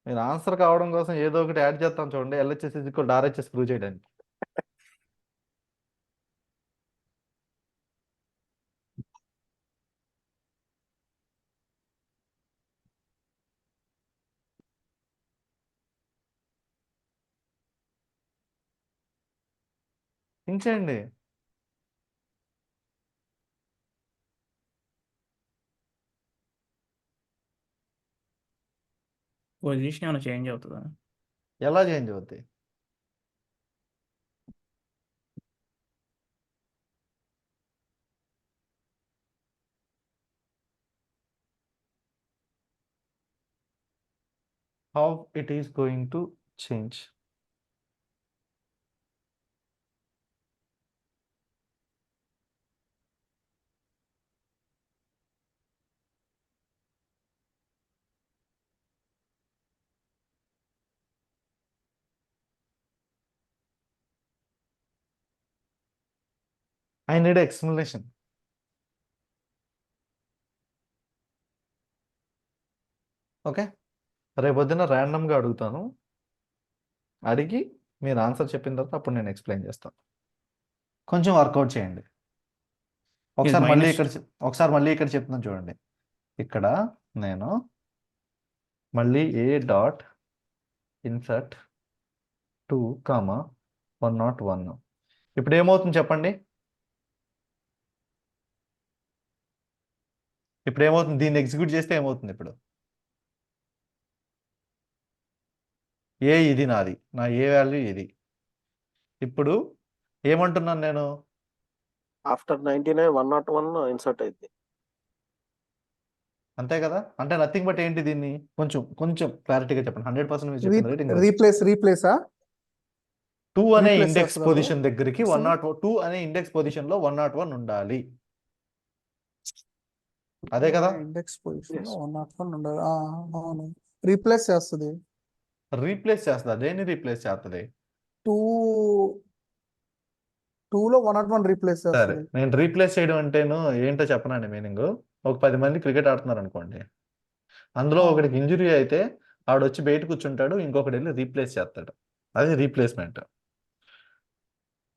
నేను ఆన్సర్ కావడం కోసం ఏదో ఒకటి యాడ్ చేస్తాను చూడండి, LHS = RHS ప్రూవ్ చేయడానికి. థింక్ చేయండి. పొజిషన్ ఏమైనా చేంజ్ అవుతుందా? ఎలా చేంజ్ అవుతాయి? How it is going to change? I need explanation. Okay, రేపొద్దున ర్యాండమ్గా అడుగుతాను. అడిగి మీరు ఆన్సర్ చెప్పిన తర్వాత అప్పుడు నేను ఎక్స్ప్లెయిన్ చేస్తాను. కొంచెం వర్కౌట్ చేయండి. ఒకసారి మళ్ళీ minus- ఇక్కడ చెప్తున్నాను చూడండి. ఇక్కడ నేను మళ్ళీ ఏ డాట్ ఇన్సర్ట్ 2, 101. ఇప్పుడు ఏమవుతుంది చెప్పండి? ఇప్పుడు ఏమవుతుంది? దీన్ని ఎగ్జిక్యూట్ చేస్తే ఏమవుతుంది? ఇప్పుడు ఏ ఇది నాది, నా ఏ వాల్యూ ఇది. ఇప్పుడు ఏమంటున్నాను నేను? ఆఫ్టర్ 99 101 ఇన్సర్ట్ అయింది. అంతే కదా? అంటే నథింగ్ బట్ ఏంటి? దీన్ని కొంచెం క్లారిటీగా చెప్పండి. 100% మీరు చెప్పిన రేటింగ్ రీప్లేసా 2 అనే replace ఇండెక్స్ చేస్తుందా పొజిషన్ దగ్గరికి అసలు? 2 అనే ఇండెక్స్ పొజిషన్ లో 101 ఉండాలి. అదే కదా? Index position Yes. 101 ఉండాలి. అవును, రీప్లేస్ చేస్తుంది. రీప్లేస్ చేస్తుందా? దేన్ని రీప్లేస్ చేస్తుంది? 2 లో 101 రీప్లేస్ సరే, చేస్తుంది. నేను రీప్లేస్ చేయడం అంటేను ఏంటో చెప్పనండి మీనింగ్. ఒక 10 మంది క్రికెట్ ఆడుతున్నారు అనుకోండి, అందులో ఆ. ఒకడికి ఇంజురీ అయితే ఆడొచ్చి బయట కూర్చుంటాడు, ఇంకొకటి వెళ్ళి రీప్లేస్ చేస్తాడు. అది రీప్లేస్మెంట్.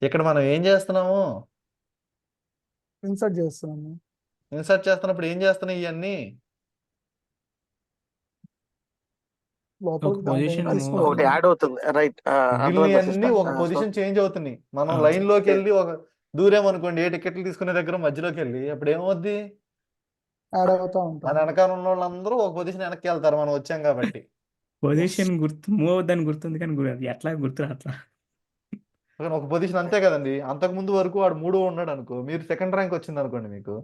ఇక్కడ మనం ఏం చేస్తున్నాము? ఇన్సర్ట్ చేస్తున్నాము. ఇన్సర్ట్ చేస్తున్నప్పుడు ఏం చేస్తున్నాయి ఇవన్నీ? లోపలికి ఒక దాని position దగ్గర move తీసుకుంటున్నాము. ఒకటి యాడ్ అవుతుంది, రైట్. మిగిలిన అన్ని ఒక పొజిషన్ చేంజ్ అవుతున్నాయి. మనం ఆ, లైన్ లోకి వెళ్ళి ఒక దూరేమనుకోండి, ఏ టికెట్లు తీసుకునే దగ్గర మధ్యలోకి వెళ్ళి అప్పుడు ఏమవుద్ది? యాడ్ అవుతా మన ఉంటాం. వెనకాల ఉన్న వాళ్ళందరూ ఒక పొజిషన్ వెనక్కి వెళ్తారు, మనం వచ్చాం కాబట్టి. పొజిషన్ మూవ్ అవుద్దని గుర్తుంది కానీ అది ఎట్లా గుర్తు అట్లా. ఒక పొజిషన్ అంతే కదండి. అంతకు ముందు వరకు వాడు 3 ఉన్నాడు అనుకో, మీరు సెకండ్ ర్యాంక్ వచ్చింది అనుకోండి మీకు,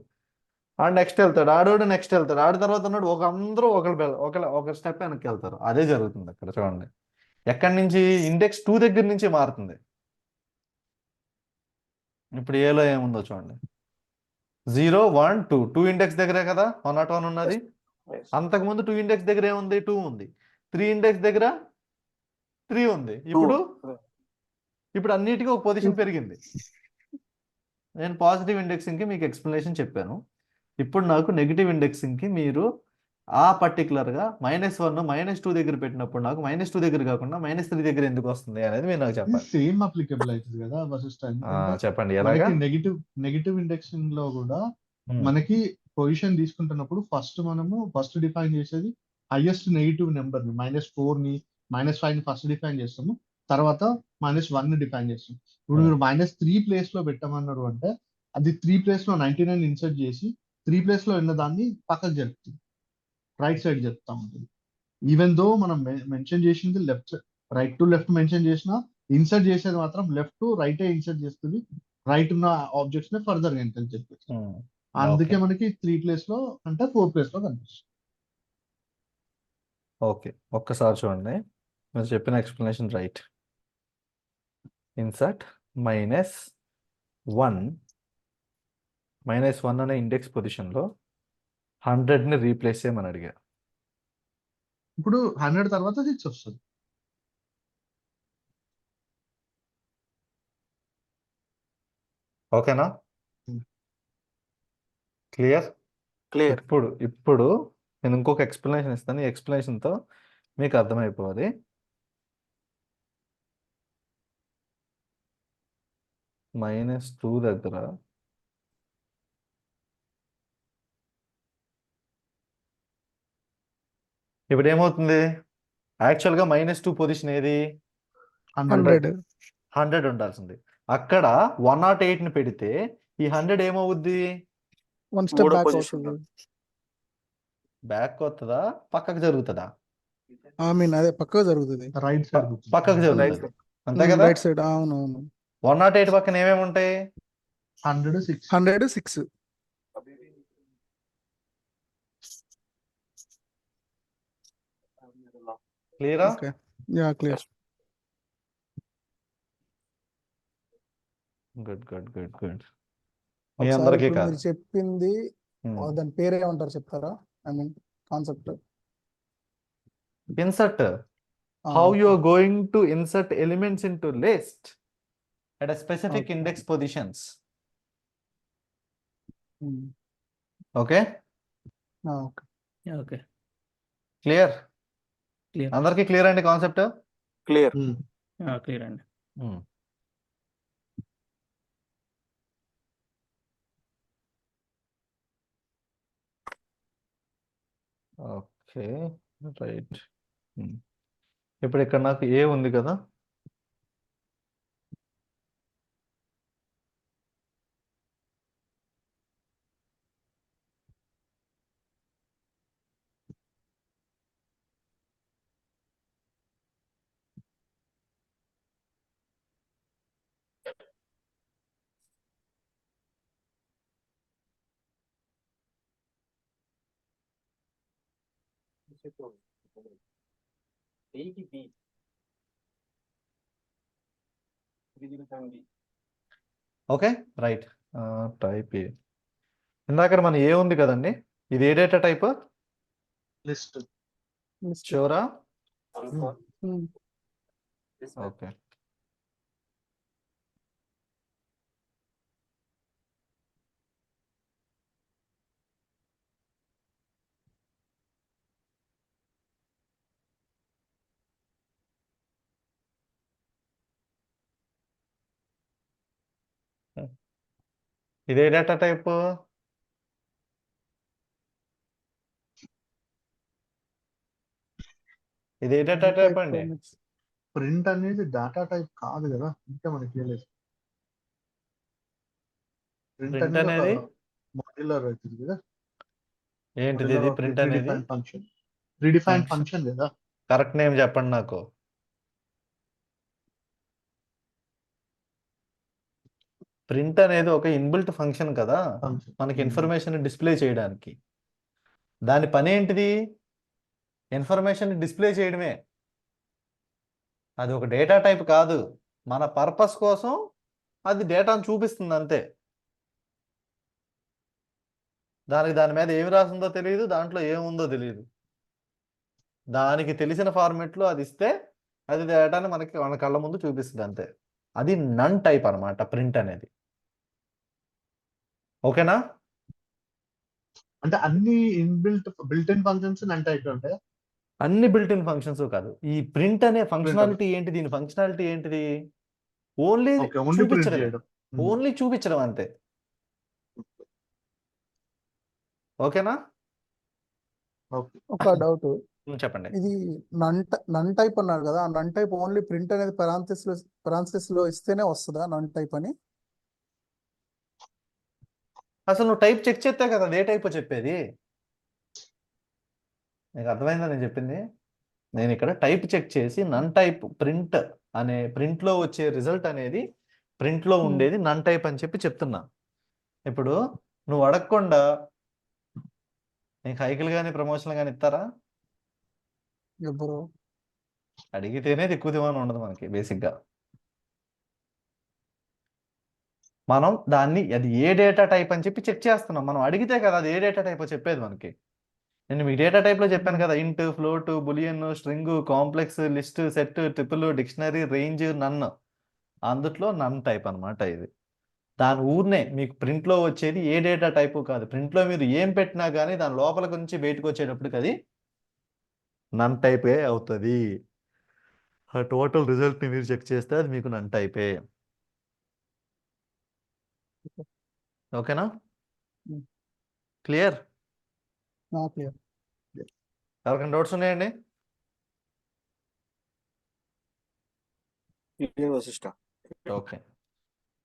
ఆడు నెక్స్ట్ వెళ్తాడు, ఆడోడు నెక్స్ట్ వెళ్తాడు, ఆడి తర్వాత ఉన్నాడు, అందరూ ఒక స్టెప్ వెనక్కి వెళ్తారు. అదే జరుగుతుంది అక్కడ చూడండి. ఎక్కడి నుంచి? ఇండెక్స్ 2 దగ్గర నుంచి మారుతుంది. ఇప్పుడు ఏలో ఏముందో చూడండి. 0, 1, 2 2 ఇండెక్స్ దగ్గరే కదా 101 ఉన్నది. అంతకుముందు 2 ఇండెక్స్ దగ్గర ఏముంది? 2 ఉంది. 3 ఇండెక్స్ దగ్గర 3 ఉంది. ఇప్పుడు అన్నిటికీ ఒక పొజిషన్ పెరిగింది. నేను పాజిటివ్ ఇండెక్సింగ్కి మీకు ఎక్స్ప్లెనేషన్ చెప్పాను. ఇప్పుడు నాకు నెగిటివ్ ఇండెక్సింగ్కి మీరు ఆ పర్టికులర్గా -1 -2 దగ్గర పెట్టినప్పుడు నాకు -2 దగ్గర కాకుండా -3 దగ్గర ఎందుకు వస్తుంది అనేది మీరు నాకు చెప్పాలి. సేమ్ అప్లికబుల్ అవుతుంది కదా వశిష్ట. చెప్పండి ఎలాగా? మనకి నెగిటివ్ ఇండెక్సింగ్ లో కూడా మనకి పొజిషన్ తీసుకుంటున్నప్పుడు ఫస్ట్ డిఫైన్ చేసేది హైయెస్ట్ నెగిటివ్ నెంబర్ ని -4 ని -5 ని ఫస్ట్ డిఫైన్ చేస్తాము. తర్వాత -1 ని డిఫైన్ చేస్తాం. ఇప్పుడు మీరు -3 ప్లేస్ లో పెట్టమన్నారు అంటే అది 3 ప్లేస్ లో 99 ఇన్సర్ట్ చేసి 3 ప్లేస్ లో ఉన్న దాన్ని పక్కకు జరుపుతుంది, రైట్ సైడ్ జరుపుతా ఉంటుంది. ఈవెన్ దో మనం మెన్షన్ చేసింది రైట్ టు లెఫ్ట్ మెన్షన్ చేసినా ఇన్సర్ట్ చేసేది మాత్రం లెఫ్ట్ టు రైట్ ఇన్సర్ట్ చేస్తుంది. రైట్ ఉన్న ఆబ్జెక్ట్స్ ని ఫర్దర్ గా ఇన్సర్ట్ చేస్తుంది. అందుకే మనకి 3 ప్లేస్ లో అంటే 4 ప్లేస్ లో కనిపిస్తుంది. ఓకే, ఒక్కసారి చూడండి. మీరు చెప్పిన ఎక్స్ప్లెనేషన్ రైట్. ఇన్సర్ట్ -1 అనే ఇండెక్స్ పొజిషన్లో 100ని రీప్లేస్ చేయమని అడిగా. ఇప్పుడు 100 తర్వాత 6 వస్తుంది. ఓకేనా? క్లియర్? క్లియర్. ఇప్పుడు నేను ఇంకొక ఎక్స్ప్లెనేషన్ ఇస్తాను. ఈ ఎక్స్ప్లెనేషన్తో మీకు అర్థమైపోవాలి. -2 దగ్గర ఇప్పుడు ఏమవుతుంది? యాక్చువల్గా -2 పొజిషన్ ఏది? 100 100 ఉండాల్సింది. అక్కడ 108ని పెడితే ఈ 100 ఏమవుద్ది? 1 స్టెప్ మూడో బ్యాక్ position అవుతుంది. బ్యాక్ వస్తుందా, పక్కకు జరుగుతుందా? ఐ మీన్ అదే పక్కగా జరుగుతుంది. రైట్ సైడ్ పక్కకు రైట్ జరుగుతుంది సైడ్ అంతే కదా. రైట్ సైడ్ అవునవును. 108 పక్కన ఏమేమి ఉంటాయి? 106. 106. క్లియరా? Okay, ya clear. Good good good good. మీ ఒకసారి అందరికీ ఇప్పుడు కాదు. మీరు చెప్పింది Hmm. దాని పేరు ఏమంటారు చెప్తారా? I mean concept. Insert. How you are going to insert elements into list at a specific Okay. index positions. Okay. Okay? Okay, Clear? Clear అందరికీ క్లియర్ అండి కాన్సెప్ట్? క్లియర్. క్లియర్ అండి. Okay right. ఇప్పుడు ఇక్కడ నాకు ఏ ఉంది కదా. Okay right. టైప్ ఏ. ఇందాక మన ఏ ఉంది కదండి, ఇది ఏ డేటా టైప్? లిస్ట్. షూరా? ఓకే. ఇదే డేటా టైప్? ఇదే డేటా టైప్ అండి? ప్రింట్ అనేది డేటా టైప్ కాదు కదా, ఇంకా మనకి తెలియదు. ప్రింట్ ప్రింట్ అనేది అనేది మాడ్యులర్ అవుతుంది కదా. ఏంటిది? ఇది ప్రింట్ అనేది ఫంక్షన్, రీడిఫైన్డ్ Function. ఫంక్షన్ కదా. కరెక్ట్ నేమ్ చెప్పండి నాకు. ప్రింట్ అనేది ఒక ఇన్బిల్ట్ ఫంక్షన్ కదా, ఫంక్షన్ మనకి ఇన్ఫర్మేషన్ డిస్ప్లే చేయడానికి. దాని పని ఏంటిది? ఇన్ఫర్మేషన్ డిస్ప్లే చేయడమే. అది ఒక డేటా టైప్ కాదు, మన పర్పస్ కోసం అది డేటాను చూపిస్తుంది అంతే. దాని మీద ఏమి రాసిందో తెలియదు, దాంట్లో ఏముందో తెలియదు. దానికి తెలిసిన ఫార్మెట్లో అది ఇస్తే అది డేటాని మనకి మన కళ్ళ ముందు చూపిస్తుంది అంతే. అది నన్ టైప్ అన్నమాట ప్రింట్ అనేది. ఓకేనా? అంటే అన్ని built in functions none type ఉంటాయి. అన్ని బిల్ట్ ఇన్ ఫంక్షన్స్ కాదు. ఈ ప్రింట్ అనే ఫంక్షనాలిటీ ఏంటి? దీని ఫంక్షనాలిటీ ఏంటిది? ఓన్లీ ఓకే, ఓన్లీ ప్రింట్ చూపించడమే. చేయడం. ఓన్లీ చూపించడం అంతే. ఓకేనా? ఓకే. ఒక డౌట్. చెప్పండి. ఇది నన్ టైప్ అన్నారు కదా, ఆ నన్ టైప్ ఓన్లీ ప్రింట్ అనేది పెరాంథసిస్ లో ఇస్తేనే వస్తుందా నన్ టైప్ అని? అసలు నువ్వు టైప్ చెక్ చేస్తే కదా అది ఏ టైప్ చెప్పేది. నీకు అర్థమైందా నేను చెప్పింది? నేను ఇక్కడ టైప్ చెక్ చేసి నన్ టైప్ ప్రింట్ అనే ప్రింట్లో వచ్చే రిజల్ట్ అనేది ప్రింట్లో ఉండేది నన్ టైప్ అని చెప్పి చెప్తున్నా. ఇప్పుడు నువ్వు అడగకుండా నీకు హైకిల్ కానీ ప్రమోషన్ కానీ ఇస్తారా? ఎవరు అడిగితేనే ఎక్కువ దివాణం ఉండదు మనకి బేసిక్గా. మనం దాన్ని అది ఏ డేటా టైప్ అని చెప్పి చెక్ చేస్తున్నాం. మనం అడిగితే కదా అది ఏ డేటా టైప్ చెప్పేది మనకి. నేను మీకు డేటా టైప్లో చెప్పాను కదా, int, float, boolean, string, complex, list, set, triple, dictionary, range, none. అందుట్లో నన్ టైప్ అనమాట ఇది. దాని ఊరినే మీకు ప్రింట్లో వచ్చేది ఏ డేటా టైపు కాదు. ప్రింట్లో మీరు ఏం పెట్టినా కానీ దాని లోపల నుంచి బయటకు వచ్చేటప్పటికి అది నన్ టైపే అవుతుంది. ఆ టోటల్ రిజల్ట్ని మీరు చెక్ చేస్తే అది మీకు నన్ టైపే. ఓకేనా? క్లియర్? క్లియర్. ఎవరికైనా డౌట్స్ ఉన్నాయండి? క్లియర్ వశిష్ట. ఓకే.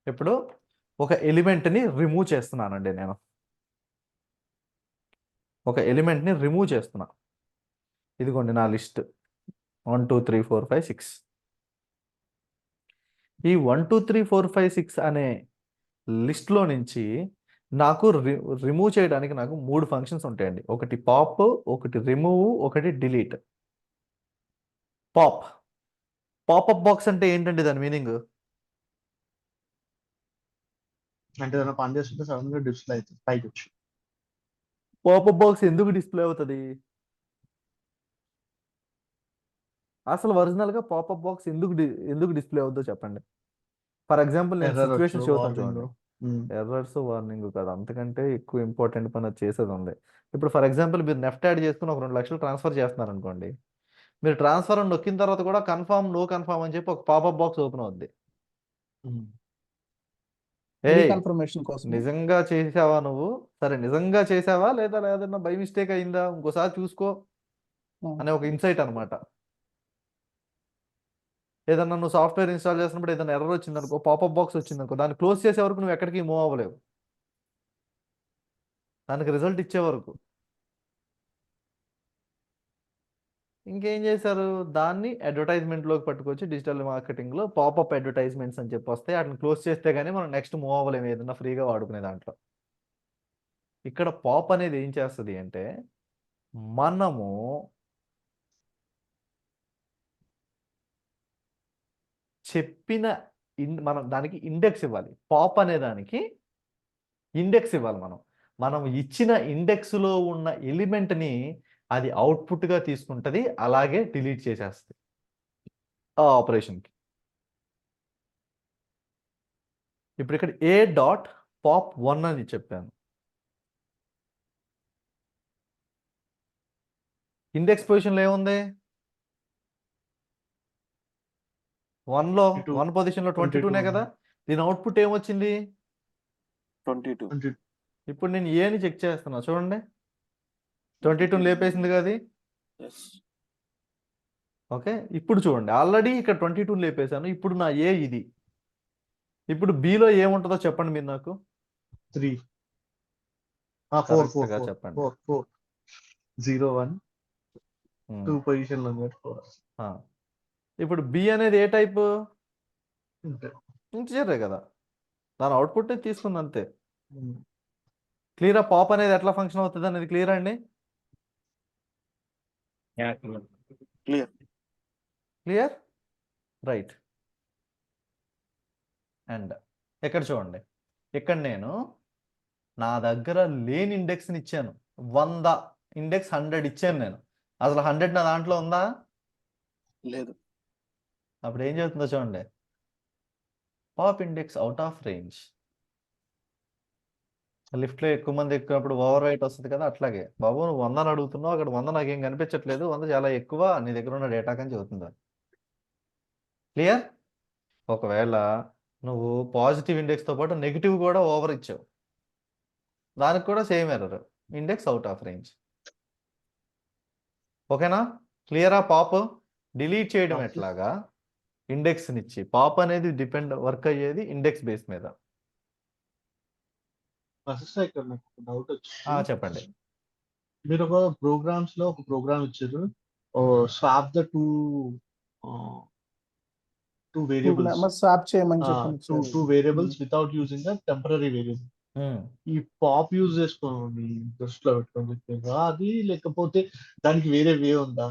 ఇప్పుడు ఒక ఎలిమెంట్ని రిమూవ్ చేస్తున్నానండి నేను. ఒక ఎలిమెంట్ని రిమూవ్ చేస్తున్నా. ఇదిగోండి నా లిస్ట్ 1 2 3 4 5 6. ఈ 1 2 3 4 5 6 అనే లిస్ట్లో నుంచి నాకు రిమూవ్ చేయడానికి నాకు 3 ఫంక్షన్స్ ఉంటాయండి. ఒకటి పాప్, ఒకటి రిమూవ్, ఒకటి డిలీట్. పాపప్ బాక్స్ అంటే ఏంటండి దాని మీనింగ్? అంటే ఏదైనా పని చేస్తుంటే సడన్ గా డిస్ప్లే అవుతుంది పైకి వచ్చి. పాపప్ బాక్స్ ఎందుకు డిస్ప్లే అవుతుంది? అసలు ఒరిజినల్గా పాపప్ బాక్స్ ఎందుకు డిస్ప్లే అవుతుందో చెప్పండి. ఫర్ ఎగ్జాంపుల్ నేను ఎర్రర్ సిచ్యువేషన్ వచ్చు, చెబుతాను వార్నింగ్. చూడండి. ఎర్రర్స్ వార్నింగ్ కాదు, అంతకంటే ఎక్కువ ఇంపార్టెంట్ పని అది చేసేది ఉంది. ఇప్పుడు ఫర్ ఎగ్జాంపుల్ మీరు నెఫ్ట్ యాడ్ చేసుకుని ఒక 2 లక్షలు ట్రాన్స్ఫర్ చేస్తున్నారు అనుకోండి. మీరు ట్రాన్స్ఫర్ అని నొక్కిన తర్వాత కూడా కన్ఫర్మ్ నో కన్ఫర్మ్ అని చెప్పి ఒక పాపప్ బాక్స్ ఓపెన్ అవుద్ది. ఏయ్ రీకన్ఫర్మేషన్ కోసం. నిజంగా చేసావా నువ్వు? సరే నిజంగా చేసావా లేదా లేదన్నా బై మిస్టేక్ అయిందా ఇంకోసారి చూసుకో అనే ఒక ఇన్సైట్ అనమాట. ఏదన్నా నువ్వు సాఫ్ట్వేర్ ఇన్స్టాల్ చేసినప్పుడు ఏదైనా ఎర్రర్ వచ్చిందనుకో, పాపప్ బాక్స్ వచ్చిందనుకో, దాన్ని క్లోజ్ చేసే వరకు నువ్వు ఎక్కడికి మూవ్ అవ్వలేవు, దానికి రిజల్ట్ ఇచ్చే వరకు. ఇంకేం చేశారు, దాన్ని అడ్వర్టైజ్మెంట్లోకి పట్టుకొచ్చి డిజిటల్ మార్కెటింగ్లో పాపప్ అడ్వర్టైజ్మెంట్స్ అని చెప్పి వస్తే వాటిని క్లోజ్ చేస్తే కానీ మనం నెక్స్ట్ మూవ్ అవ్వలేము ఏదన్నా ఫ్రీగా వాడుకునే దాంట్లో. ఇక్కడ పాప్ అనేది ఏం చేస్తుంది అంటే మనము చెప్పిన మనం దానికి ఇండెక్స్ ఇవ్వాలి. పాప్ అనే దానికి ఇండెక్స్ ఇవ్వాలి. మనం ఇచ్చిన ఇండెక్స్లో ఉన్న ఎలిమెంట్ని అది అవుట్పుట్గా తీసుకుంటుంది, అలాగే డిలీట్ చేసేస్తుంది ఆ ఆపరేషన్కి. ఇప్పుడు ఇక్కడ ఏ డాట్ పాప్ 1 అని చెప్పాను. ఇండెక్స్ పొజిషన్లో ఏముంది? 1లో 22. 1 పొజిషన్లో 22నే కదా. దీని అవుట్పుట్ ఏమొచ్చింది? 22. ఇప్పుడు నేను ఏని చెక్ చేస్తున్నా చూడండి, 22 లేపేసింది కదా అది. Yes. ఓకే, ఇప్పుడు చూడండి ఆల్రెడీ ఇక్కడ 22 లేపేశాను. ఇప్పుడు నా ఏ ఇది. ఇప్పుడు బిలో ఏముంటుందో చెప్పండి మీరు నాకు. 3 4 Correct 4 గా 4 చెప్పండి. 4 4 0 1 ఉమ్, 2 పొజిషన్ లో ఉన్నట్టు 4. ఆ. ఇప్పుడు బి అనేది ఏ టైప్? అంతే. ఇంటిజరే కదా, దాని అవుట్పుట్ తీసుకుంది అంతే. క్లియరా? పాప్ అనేది ఎట్లా ఫంక్షన్ అవుతుంది అనేది క్లియర్ అండి? Clear. Clear, right. అండ్ ఇక్కడ చూడండి, ఇక్కడ నేను నా దగ్గర లేని ఇండెక్స్ని ఇచ్చాను. 100 ఇండెక్స్ 100 ఇచ్చాను నేను. అసలు 100 నా దాంట్లో ఉందా? లేదు. అప్పుడు ఏం చెప్తుందో చూడండి, pop index out of range. లిఫ్ట్లో ఎక్కువ మంది ఎక్కినప్పుడు ఓవర్ రైట్ వస్తుంది కదా, అట్లాగే బాబు నువ్వు 100 అడుగుతున్నావు, అక్కడ 100 నాకేం కనిపించట్లేదు, 100 చాలా ఎక్కువ నీ దగ్గర ఉన్న డేటా కని చెబుతుందా. క్లియర్? ఒకవేళ నువ్వు పాజిటివ్ ఇండెక్స్తో పాటు నెగిటివ్ కూడా ఓవర్ ఇచ్చావు, దానికి కూడా same error, index out of range. ఓకేనా? క్లియరా? పాప్ డిలీట్ చేయడం Okay. ఎట్లాగా? ఇండెక్స్నిచ్చి. పాప్ అనేది వర్క్ అయ్యేది ఇండెక్స్ బేస్ మీద. ఇక్కడ నాకు డౌట్ వచ్చింది. చెప్పండి. మీరు ఒక ప్రోగ్రామ్స్ లో ఒక ప్రోగ్రామ్ ఇచ్చారు, swap the two variables, swap చేయమని చెప్పండి. Two variables without using the temporary variable. ఈ పాప్ యూజ్ చేసుకోండి దృష్టిలో పెట్టుకొని చెప్పారు అది, లేకపోతే దానికి వేరే వే ఉందా?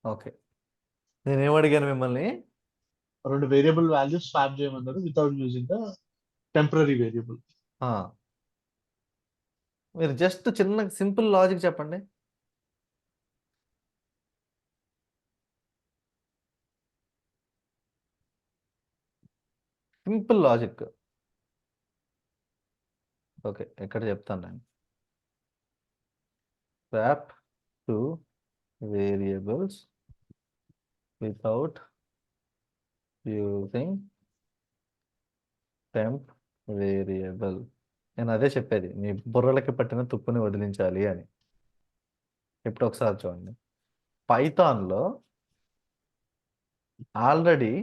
ఓకే, నేనేం అడిగాను మిమ్మల్ని? 2 వేరియబుల్ వాల్యూస్ స్వాప్ చేయమన్నారు without using the temporary variable. మీరు జస్ట్ చిన్న సింపుల్ లాజిక్ చెప్పండి. Simple logic. ఓకే, ఇక్కడ చెప్తాను నేను. Swap to variables without using temp variable. నేను అదే చెప్పేది, మీ బుర్రలకి పట్టిన తుప్పుని వదిలించాలి అని. ఇప్పుడు ఒకసారి చూడండి, పైథాన్లో ఆల్రెడీ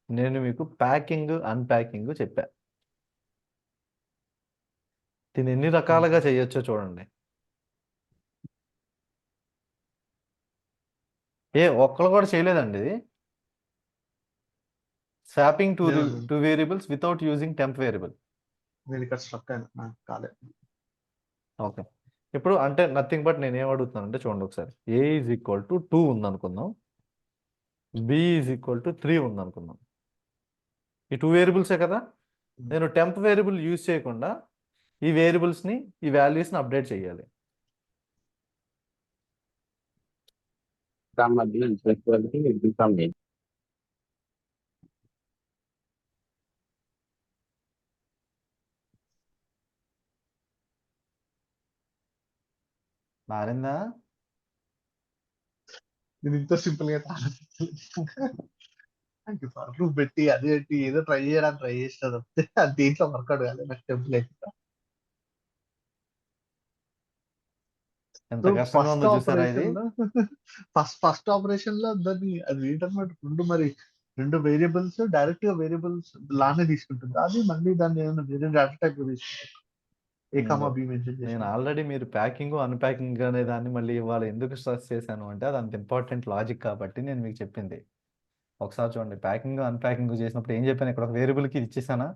నేను మీకు ప్యాకింగ్ అన్ప్యాకింగ్ చెప్పా. దీన్ని ఎన్ని రకాలుగా చేయొచ్చో చూడండి. ఒక్కరు కూడా చేయలేదండి ఇది. స్వాపింగ్ లేదు. Two variables without using temp variable. నేను ఇక్కడ స్ట్రక్ అయినా నాకు కాలేదు. ఓకే. ఇప్పుడు అంటే నథింగ్ బట్ నేను ఏం అడుగుతున్నాను అంటే చూడండి ఒకసారి. ఏ ఈజ్ ఈక్వల్ టు 2 ఉందనుకుందాం, బి ఈజ్ ఈక్వల్ టు 3 ఉందనుకుందాం. ఈ 2 వేరియబుల్సే కదా. నేను టెంప్ వేరియబుల్ యూజ్ చేయకుండా ఈ వేరియబుల్స్ని, ఈ వాల్యూస్ని అప్డేట్ చేయాలి. Comma B is equal to it become A. మారిందా? నేను ఇంత సింపుల్ గా నువ్వు పెట్టి అది పెట్టి ఏదో ట్రై చేయడానికి ట్రై చేస్తా తప్పితే అది దేంట్లో వర్కౌట్ కాలేదు నాకు టెంప్లెట్. ఎంత కష్టంగా ఉందో చూసారా ఇది. ఫస్ట్ ఆపరేషన్ లో దాన్ని అది ఏంటన్నమాట రెండు వేరియబుల్స్ డైరెక్ట్ గా వేరియబుల్స్ లానే తీసుకుంటుంది. అది మళ్ళీ దాన్ని ఏమైనా వేరే డేటా టైప్ లో తీసుకుంటుంది. ఏ కామా బి మెన్షన్ నేను చేసి ఆల్రెడీ మీరు ప్యాకింగ్ అన్ప్యాకింగ్ అనే దాన్ని మళ్ళీ ఇవాళ ఎందుకు స్ట్రెస్ చేశాను అంటే అది అంత ఇంపార్టెంట్ లాజిక్ కాబట్టి నేను మీకు చెప్పింది. ఒకసారి చూడండి, ప్యాకింగ్ అన్ప్యాకింగ్ చేసినప్పుడు ఏం చెప్పాను, ఇక్కడ ఒక వేరియబుల్ కి ఇచ్చేసానా,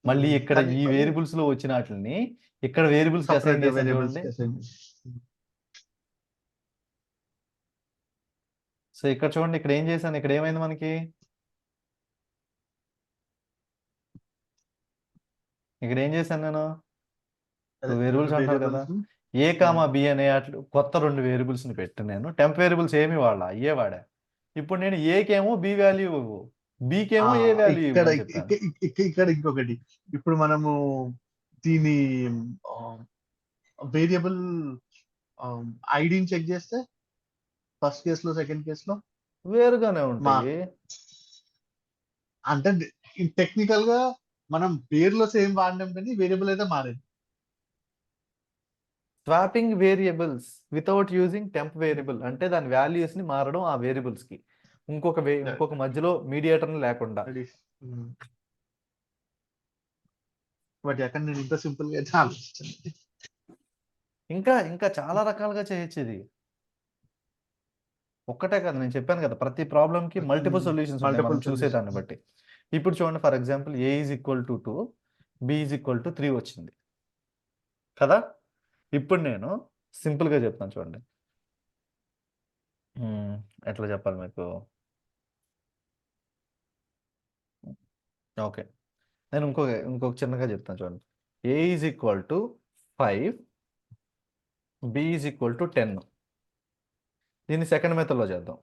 మళ్ళీ ఇక్కడ ఈ వేరియబుల్స్ లో వచ్చిన వాటిని ఇక్కడ వేరియబుల్స్ అసైన్ చేశాను చూడండి. సో ఇక్కడ చూడండి, ఇక్కడ ఏం చేశాను, ఇక్కడ ఏమైంది మనకి, ఇక్కడ ఏం చేశాను నేను, వేరియబుల్స్ అంటారు కదా, ఏ కామా బి అనే అట్లు కొత్త 2 వేరియబుల్స్ ని పెట్టి నేను టెంప్ వేరియబుల్స్ ఏమి వాడా, అయ్యే వాడా. ఇప్పుడు నేను ఏకేమో బి వాల్యూ ఇవ్వు, బికేమో ఏ వాల్యూ ఇక్కడ ఇవ్వు అని చెప్పాను. ఇక్కడ ఇంకొకటి, ఇప్పుడు మనము దీని వేరియబుల్ ఐడిని చెక్ చేస్తే ఫస్ట్ కేస్ లో సెకండ్ కేస్ లో వేరుగానే ఉంటాయి. అంటే టెక్నికల్ గా మనం పేర్లో సేమ్ వాడినాం కానీ వేరియబుల్ అయితే మారేది. Swapping variables without using temp variable అంటే దాని వాల్యూస్ ని మారడం ఆ వేరియబుల్స్ కి, ఇంకొక మధ్యలో మీడియేటర్ లేకుండా. బట్ ఎక్కడ నేను ఇంత సింపుల్ గా అయితే ఆలోచించాను. ఇంకా చాలా రకాలుగా చేయొచ్చు ఇది. ఒక్కటే కదా, నేను చెప్పాను కదా ప్రతి ప్రాబ్లం కి మల్టిపుల్ సొల్యూషన్స్ ఉంటాయి మనం చూసేదాన్ని బట్టి. ఇప్పుడు చూడండి, for example A is equal to 2, B is equal to 3 వచ్చింది కదా. ఇప్పుడు నేను సింపుల్ గా చెప్తాను చూడండి. ఎట్లా చెప్పాలి మీకు, ఓకే నేను ఇంకొక చిన్నగా చెప్తాను చూడండి. A is equal to 5, B is equal to 10. దీన్ని సెకండ్ మెథడ్లో చేద్దాం.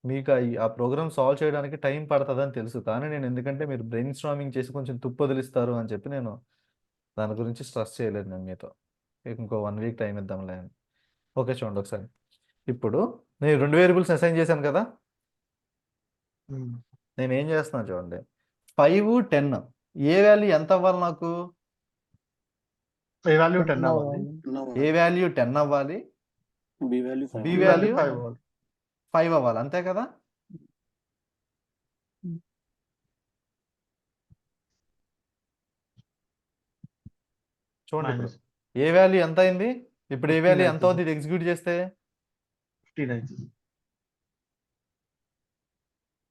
మీకు ఆ ప్రోగ్రామ్ సాల్వ్ చేయడానికి టైం పడుతుందని తెలుసు, కానీ నేను ఎందుకంటే మీరు బ్రెయిన్ స్ట్రామింగ్ చేసి కొంచెం వదిలిస్తారు అని చెప్పి నేను దాని గురించి స్ట్రెస్ చేయలేదు. నేను మీతో ఇంకో 1 వీక్ టైం ఇద్దాంలే అని. ఓకే చూడండి ఒకసారి, ఇప్పుడు నేను 2 వేరియబుల్స్ అసైన్ చేశాను కదా. నేను ఏం చేస్తున్నాను చూడండి, 5, 10 ఏ వాల్యూ ఎంత అవ్వాలి నాకు, ఏ వాల్యూ 10 అవ్వాలి, ఏ వాల్యూ 10 అవ్వాలి, బి వాల్యూ బి 5 వాల్యూ 5 అవ్వాలి. 5 అవ్వాలి, అంతే కదా. చూడండి ఇప్పుడు ఏ వాల్యూ ఎంత అయింది, ఇప్పుడు ఏ వాల్యూ ఎంత అవుతుంది ఇది ఎగ్జిక్యూట్ చేస్తే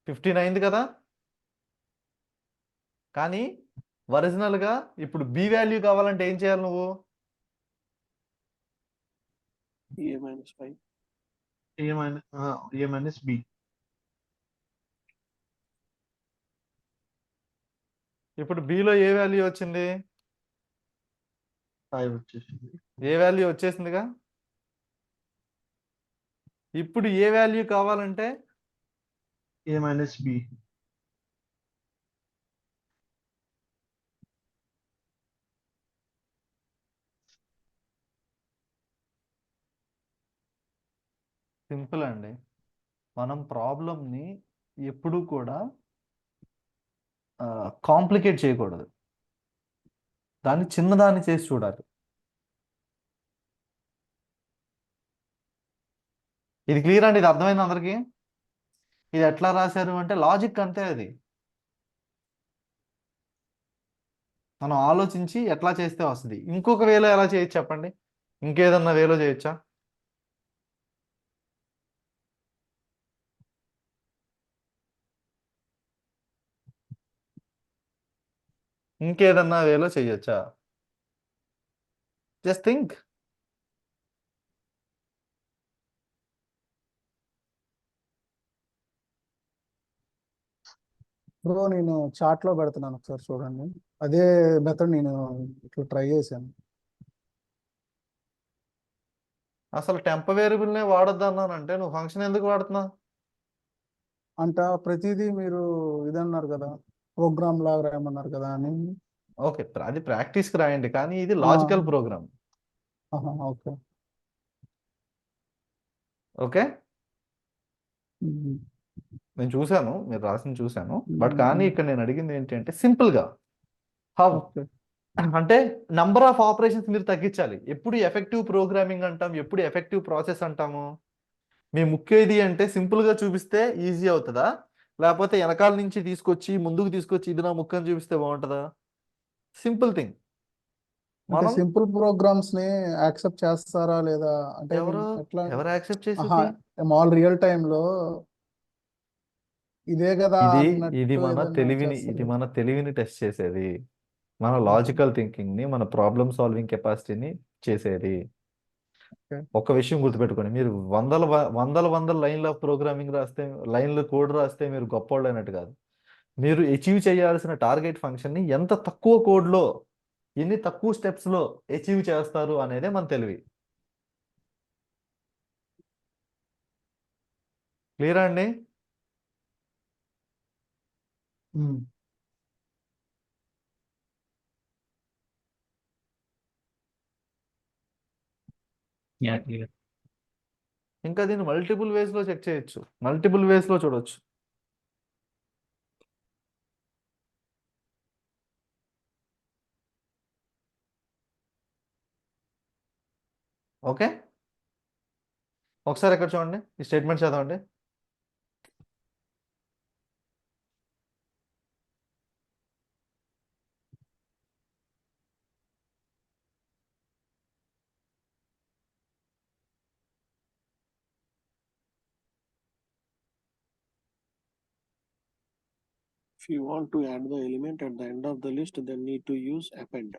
15 అయింది కదా. కానీ ఒరిజినల్ గా ఇప్పుడు బి వాల్యూ కావాలంటే ఏం చేయాలి నువ్వు, ఏ మైనస్ 5 ఏ మైనస్ బి. ఇప్పుడు బిలో ఏ వాల్యూ వచ్చింది, 5 వచ్చేసింది, ఏ వాల్యూ వచ్చేసిందిగా. ఇప్పుడు ఏ వాల్యూ కావాలంటే ఏ మైనస్ బి. సింపుల్ అండి. మనం ప్రాబ్లమ్ని ఎప్పుడూ కూడా కాంప్లికేట్ చేయకూడదు, దాన్ని చిన్నదాన్ని చేసి చూడాలి. ఇది క్లియర్ అండి, ఇది అర్థమైంది అందరికీ. ఇది ఎట్లా రాశారు అంటే లాజిక్ అంతే, అది మనం ఆలోచించి ఎట్లా చేస్తే వస్తుంది. ఇంకొక వేలో ఎలా చేయొచ్చు చెప్పండి, ఇంకేదన్నా వేలో చేయొచ్చా. ఇంకేదన్నా వేలో చెయ్యొచ్చా? Just think. బ్రో నేను చార్ట్ లో పెడుతున్నాను ఒకసారి చూడండి. అదే మెథడ్ నేను ఇట్లా ట్రై చేశాను. అసలు టెంప వేరియబుల్నే వాడొద్దు అన్నానంటే నువ్వు ఫంక్షన్ ఎందుకు వాడుతున్నావు? అంట ప్రతిదీ మీరు ఇదన్నారు కదా, ప్రోగ్రామ్ లాగా రాయమన్నారు కదా అని. ఓకే, అది ప్రాక్టీస్కి రాయండి, కానీ ఇది లాజికల్ ప్రోగ్రామ్. ఓకే. ఓకే, నేను చూశాను, మీరు రాసింది చూశాను. బట్ కానీ ఇక్కడ నేను అడిగింది ఏంటంటే సింపుల్గా హౌ ఓకే. అంటే నంబర్ ఆఫ్ ఆపరేషన్స్ మీరు తగ్గించాలి. ఎప్పుడు ఎఫెక్టివ్ ప్రోగ్రామింగ్ అంటాం, ఎప్పుడు ఎఫెక్టివ్ ప్రాసెస్ అంటాము? మీ ముఖ్యది అంటే సింపుల్గా చూపిస్తే ఈజీ అవుతుందా, లేకపోతే వెనకాల నుంచి తీసుకొచ్చి ముందుకు తీసుకొచ్చి ఇది నా ముక్కని చూపిస్తే బాగుంటుందా? Simple thing. అంటే మనం సింపుల్ ప్రోగ్రామ్స్ ని యాక్సెప్ట్ చేస్తారా లేదా అంటే ఎవరు ఎట్లా? ఎవరు యాక్సెప్ట్ చేసేది? మాల్ రియల్ టైమ్ లో ఇదే కదా ఇది అన్నట్టు ఏదైనా ఇది చేస్తారు. మన తెలివిని టెస్ట్ చేసేది, మన Okay. లాజికల్ థింకింగ్ ని, మన ప్రాబ్లమ్ సాల్వింగ్ కెపాసిటీని చేసేది. Okay. ఒక విషయం గుర్తుపెట్టుకోండి, మీరు వందల లైన్ల ప్రోగ్రామింగ్ రాస్తే, లైన్ల కోడ్ రాస్తే మీరు గొప్పోళ్ళు అయినట్టు కాదు. మీరు అచీవ్ చేయాల్సిన టార్గెట్ ఫంక్షన్ ని ఎంత తక్కువ కోడ్లో, ఎన్ని తక్కువ స్టెప్స్ లో అచీవ్ చేస్తారు అనేదే మన తెలివి. క్లియరా అండి? ఉమ్. Ya clear. ఇంకా దీన్ని మల్టిపుల్ వేస్ లో చెక్ చేయొచ్చు, మల్టిపుల్ వేస్ లో చూడొచ్చు. ఓకే, ఒకసారి ఎక్కడ చూడండి, ఈ స్టేట్మెంట్ చదవండి. If you want to add the element at the end of the list, then need to use append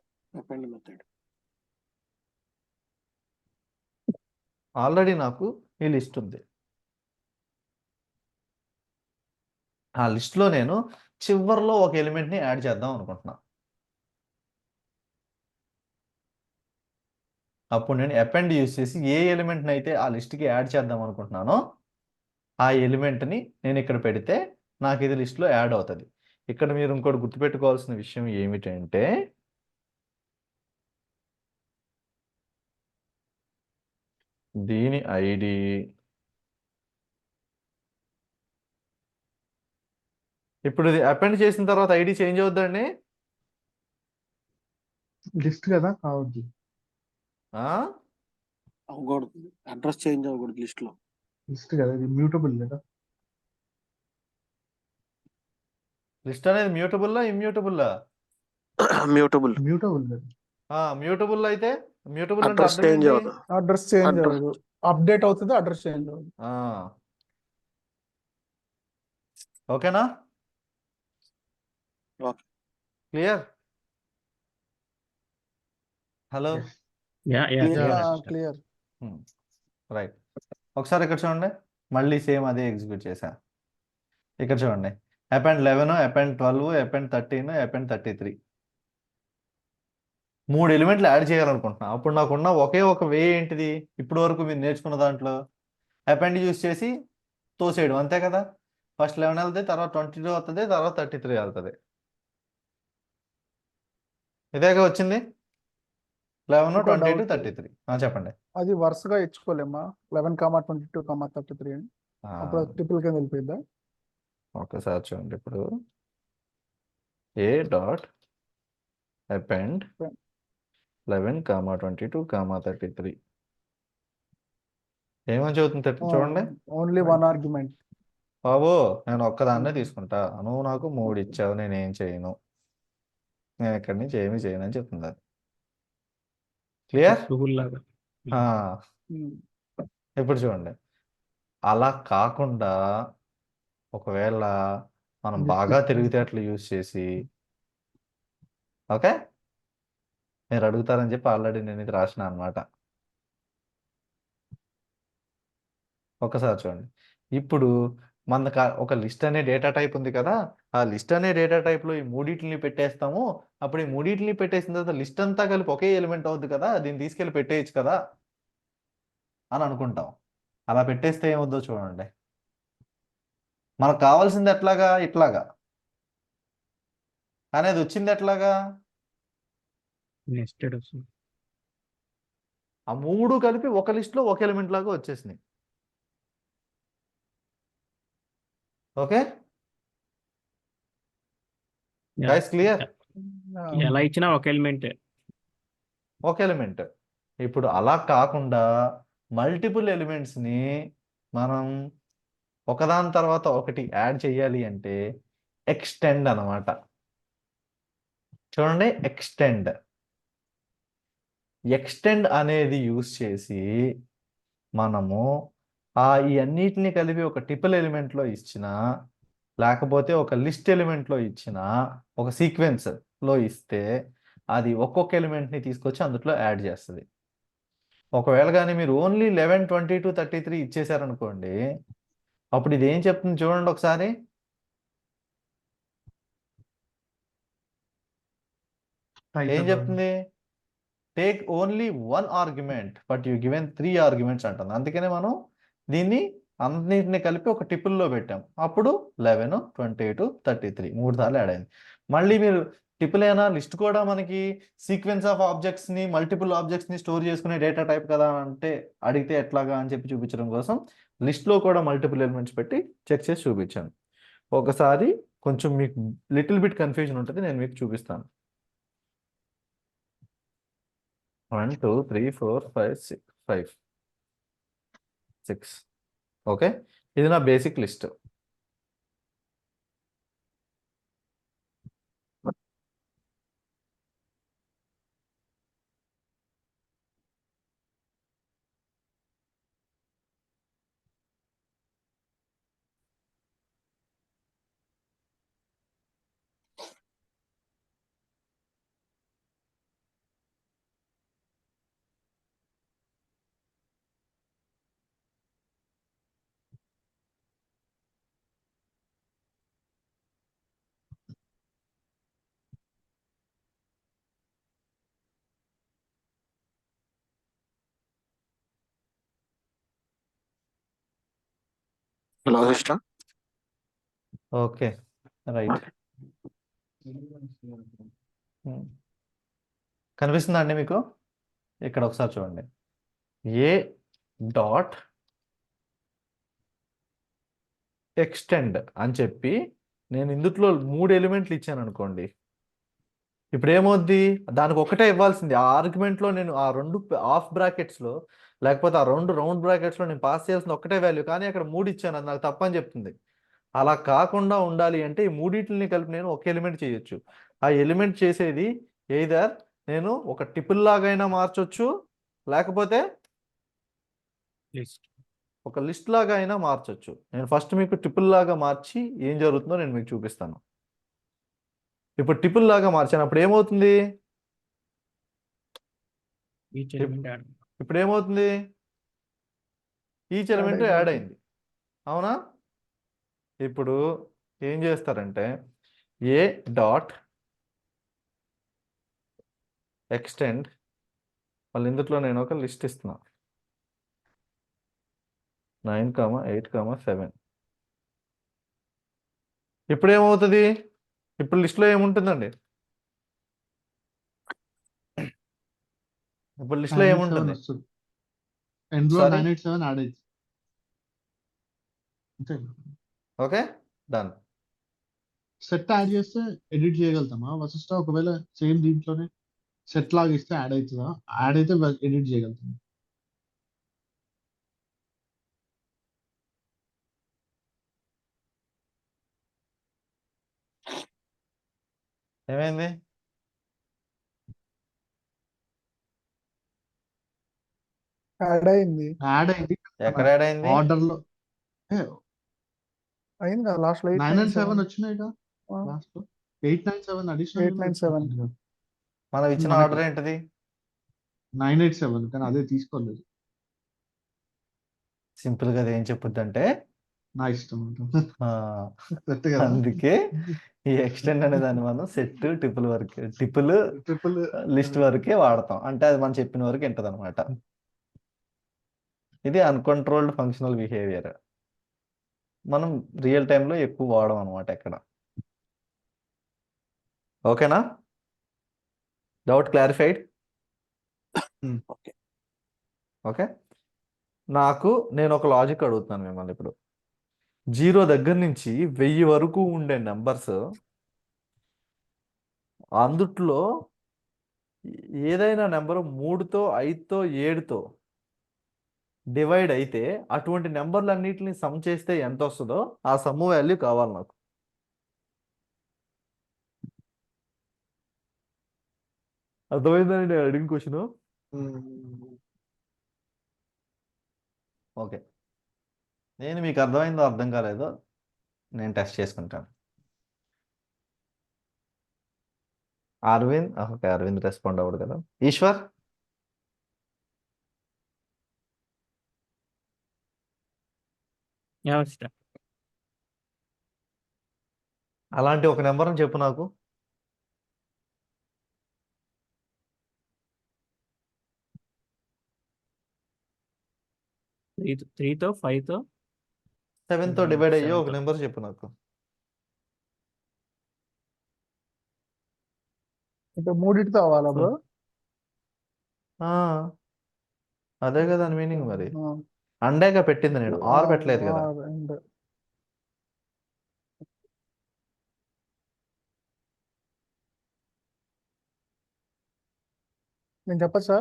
method. Already నాకు ఈ లిస్ట్ ఉంది. ఆ లిస్ట్లో నేను చివర్లో ఒక ఎలిమెంట్ని యాడ్ చేద్దాం అనుకుంటున్నా. అప్పుడు నేను అపెండ్ యూజ్ చేసి ఏ ఎలిమెంట్ని అయితే ఆ లిస్ట్కి యాడ్ చేద్దాం అనుకుంటున్నానో ఆ ఎలిమెంట్ని నేను ఇక్కడ పెడితే నాకు ఇది లిస్ట్లో యాడ్ అవుతుంది. ఇక్కడ మీరు ఇంకోటి గుర్తుపెట్టుకోవాల్సిన విషయం ఏమిటంటే దీని ఐడి ఇప్పుడు ఇది అపెండ్ చేసిన తర్వాత ఐడి చేంజ్ అవుద్దండి. లిస్ట్ కదా కావద్దు. అవ్వకూడదు, అడ్రస్ చేంజ్ అవ్వకూడదు లిస్ట్ లో. లిస్ట్ కదా, ఇది మ్యూటబుల్ కదా. లిస్ట్ అనేది మ్యూటబుల్లా ఇమ్యూటబుల్లా? మ్యూటబుల్. మ్యూటబుల్ కదా. మ్యూటబుల్ అయితే మ్యూటబుల్ అంటే అడ్రస్ అర్థం చేంజ్ ఏంటి? అవ్వదు. Address change Address. అవ్వదు, అప్డేట్ అవుతుంది, అడ్రస్ చేంజ్ అవ్వదు. ఓకేనా? Okay. Clear? Hello, Yes. Yeah yeah Clear. Clear. Clear. Right. ఒకసారి ఇక్కడ చూడండి, మళ్ళీ సేమ్ అదే ఎగ్జిక్యూట్ చేశా. ఇక్కడ చూడండి, అపెండ్ 11, అపెండ్ 12, అపెండ్ 13, అపెండ్ 33. 3 ఎలిమెంట్లు యాడ్ చేయాలనుకుంటున్నా. అప్పుడు నాకున్న ఒకే ఒక వే ఏంటిది? ఇప్పటి వరకు మీరు నేర్చుకున్న దాంట్లో అపెండ్ యూస్ చేసి తోసేయడం, అంతే కదా. ఫస్ట్ 11 వెళ్తుంది, తర్వాత 22 వస్తుంది, తర్వాత 33 వెళ్తుంది. ఇదేగా వచ్చింది 11, ఇంకో 22, doubt. 33. చెప్పండి. అది వరుసగా ఇచ్చుకోలేమా 11, 22, 33 అని? అప్పుడు ట్రిపుల్ కింద వెళ్ళిపోయిందా? ఒకసారి చూడండి, ఇప్పుడు ఏ డాట్ అపెండ్ 11, 22, 33 ఏమని చెబుతుంది చూడండి. Only one argument. బాబు నేను ఒక్కదాన్నే తీసుకుంటా, నువ్వు నాకు 3 ఇచ్చావు, నేనేం చేయను, నేను ఇక్కడి నుంచి ఏమి చేయను అని చెప్తుంది అది. క్లియర్? టూల్ లాగా. ఇప్పుడు చూడండి, అలా కాకుండా ఒకవేళ మనం List బాగా ఇస్తే. తెలివితేటలు యూజ్ చేసి ఓకే, మీరు అడుగుతారని చెప్పి ఆల్రెడీ నేను ఇది రాసిన అనమాట. ఒకసారి చూడండి. ఇప్పుడు మన ఒక లిస్ట్ అనే డేటా టైప్ ఉంది కదా, ఆ లిస్ట్ అనే డేటా టైప్లో ఈ మూడింటిని పెట్టేస్తాము. అప్పుడు ఈ మూడింటిని పెట్టేసిన తర్వాత లిస్ట్ అంతా కలిపి ఒకే ఎలిమెంట్ అవుద్ది కదా, దీన్ని తీసుకెళ్ళి పెట్టేయచ్చు కదా అని అనుకుంటాం. అలా పెట్టేస్తే ఏమవుద్దో చూడండి. మనకు కావాల్సింది ఎట్లాగా, ఇట్లాగా, కానీ అది వచ్చింది ఎట్లాగా, నెస్టెడ్ వస్తుంది. ఆ మూడు కలిపి ఒక లిస్ట్లో ఒక ఎలిమెంట్ లాగా వచ్చేసినాయి. Okay guys, clear? ఎలా ఇచ్చినా ఒక ఎలిమెంట్. ఒక ఎలిమెంట్. ఇప్పుడు అలా కాకుండా మల్టిపుల్ ఎలిమెంట్స్ని మనం ఒకదాని తర్వాత ఒకటి యాడ్ చేయాలి అంటే ఎక్స్టెండ్ అన్నమాట. చూడండి, ఎక్స్టెండ్ అనేది యూస్ చేసి మనము ఈ అన్నిటిని కలిపి ఒక ట్రిపుల్ ఎలిమెంట్లో ఇచ్చిన, లేకపోతే ఒక లిస్ట్ ఎలిమెంట్లో ఇచ్చిన, ఒక సీక్వెన్స్లో ఇస్తే అది ఒక్కొక్క ఎలిమెంట్ని తీసుకొచ్చి అందులో యాడ్ చేస్తుంది. ఒకవేళ కానీ మీరు ఓన్లీ 11, 22, 33 ఇచ్చేసారనుకోండి, అప్పుడు ఇది ఏం చెప్తుంది చూడండి ఒకసారి. ఏం చెప్తుంది? Take only 1 argument but you given 3 arguments అంటుంది. అందుకనే మనం దీన్ని అన్నిటిని కలిపి ఒక టిపుల్లో పెట్టాం. అప్పుడు 11, 22, 33 3 సార్లు యాడ్ అయింది. మళ్ళీ మీరు టిపుల్ అయినా లిస్ట్ కూడా మనకి సీక్వెన్స్ ఆఫ్ ఆబ్జెక్ట్స్ని, మల్టిపుల్ ఆబ్జెక్ట్స్ని స్టోర్ చేసుకునే డేటా టైప్ కదా అంటే అడిగితే ఎట్లాగా అని చెప్పి చూపించడం కోసం లిస్ట్లో కూడా మల్టిపుల్ ఎలిమెంట్స్ పెట్టి చెక్ చేసి చూపించాను. ఒకసారి కొంచెం మీకు లిటిల్ బిట్ కన్ఫ్యూజన్ ఉంటుంది, నేను మీకు చూపిస్తాను. 1, 2, 3, 4, 5, 6. ఓకే, ఇది నా basic list. Hello sister. Okay, right. కనిపిస్తుందా అండి మీకు? ఇక్కడ ఒకసారి చూడండి. ఏ డాట్ ఎక్స్టెండ్ అని చెప్పి నేను ఇందులో 3 ఎలిమెంట్లు ఇచ్చాను అనుకోండి. ఇప్పుడు ఏమవుద్ది, దానికి ఒకటే ఇవ్వాల్సింది. ఆ ఆర్గ్యుమెంట్లో నేను ఆ 2 ఆఫ్ బ్రాకెట్స్లో లేకపోతే ఆ 2 రౌండ్ బ్రాకెట్స్లో నేను పాస్ చేయాల్సిన ఒకటే వాల్యూ, కానీ అక్కడ 3 ఇచ్చాను, అది నాకు తప్పని చెప్తుంది. అలా కాకుండా ఉండాలి అంటే ఈ మూడింటిని కలిపి నేను ఒక ఎలిమెంట్ చేయొచ్చు. ఆ ఎలిమెంట్ చేసేది ఎయిదర్ నేను ఒక టిపుల్ లాగైనా మార్చొచ్చు, లేకపోతే లిస్ట్. ఒక లిస్ట్ లాగా అయినా మార్చొచ్చు. నేను ఫస్ట్ మీకు టిపుల్ లాగా మార్చి ఏం జరుగుతుందో నేను మీకు చూపిస్తాను. ఇప్పుడు టిపుల్ లాగా మార్చాను, అప్పుడు ఏమవుతుంది? Each element add. ఇప్పుడు ఏమవుతుంది? ఈచ్ ఎలిమెంట్ యాడ్ అయింది, అవునా? ఇప్పుడు ఏం చేస్తారంటే ఏ డాట్ ఎక్స్టెండ్, మళ్ళీ ఇందులో నేను ఒక లిస్ట్ ఇస్తున్నా 9, 8, 7. ఇప్పుడు ఏమవుతుంది? ఇప్పుడు లిస్ట్లో ఏముంటుందండి? ఇప్పుడు లిస్ట్లో ఏముంటుంది? ఎండ్లో Sorry? 987 యాడ్ అయింది. అంతే. Okay, done. సెట్ యాడ్ చేస్తే ఎడిట్ చేయగలుగుతామా వశిష్ట? ఒకవేళ సేమ్ దీంట్లోనే సెట్ లాగా ఇస్తే యాడ్ అవుతుందా? యాడ్ అయితే ఎడిట్ చేయగలుగుతాం. ఏమైంది? యాడ్ అయింది. యాడ్ అయింది ఎక్కడ యాడ్ అయింది? ఆర్డర్ లో అయింది కదా లాస్ట్ లో 9 and 7 897. వచ్చినాయిగా. లాస్ట్ లో 897 అడిషనల్ 897. మనం ఇచ్చిన మనకు ఆర్డర్ ఏంటిది 987 కానీ అదే తీసుకోలేదు. సింపుల్ గా అది ఏం చెప్పుద్ది అంటే నా ఇష్టం అంట. కరెక్ట్ కదా? అందుకే ఈ ఎక్స్టెండ్ అనే దాన్ని మనం సెట్ టిపుల్ వరకు టిపుల్ ట్రిపుల్ లిస్ట్ వరకే వాడతాం. అంటే అది మనం చెప్పిన వరకు ఉంటది అనమాట. ఇది అన్కంట్రోల్డ్ ఫంక్షనల్ బిహేవియర్. మనం రియల్ టైంలో ఎక్కువ వాడడం అనమాట ఎక్కడ. ఓకేనా? Doubt clarified? ఓకే. ఓకే. నేను ఒక లాజిక్ అడుగుతున్నాను మిమ్మల్ని ఇప్పుడు. 0 దగ్గర నుంచి 1000 వరకు ఉండే నెంబర్స్ అందుట్లో ఏదైనా నెంబర్ 3తో 5తో 7తో డివైడ్ అయితే అటువంటి నెంబర్లన్నిటిని సమ్ చేస్తే ఎంత వస్తుందో ఆ సమ్ వాల్యూ కావాలి నాకు. అర్థమైందండి నేను అడిగిన క్వశ్చన్? ఓకే. నేను మీకు అర్థమైందో అర్థం కాలేదో నేను టెస్ట్ చేసుకుంటాను. ఓకే, అరవింద్ రెస్పాండ్ అవ్వడు కదా. ఈశ్వర్? Ya sister. అలాంటి ఒక నెంబర్ అని చెప్పు నాకు. త్రీతో 5తో 7తో డివైడ్ అయ్యే ఒక 7తో. నెంబర్ చెప్పు నాకు. అంటే మూడిటితో అవ్వాలా బ్రో? ఆ, అదే కదా దాని మీనింగ్ మరి. అండేగా పెట్టింది, నేను ఆర్ పెట్టలేదు కదా. నేను చెప్పచ్చా?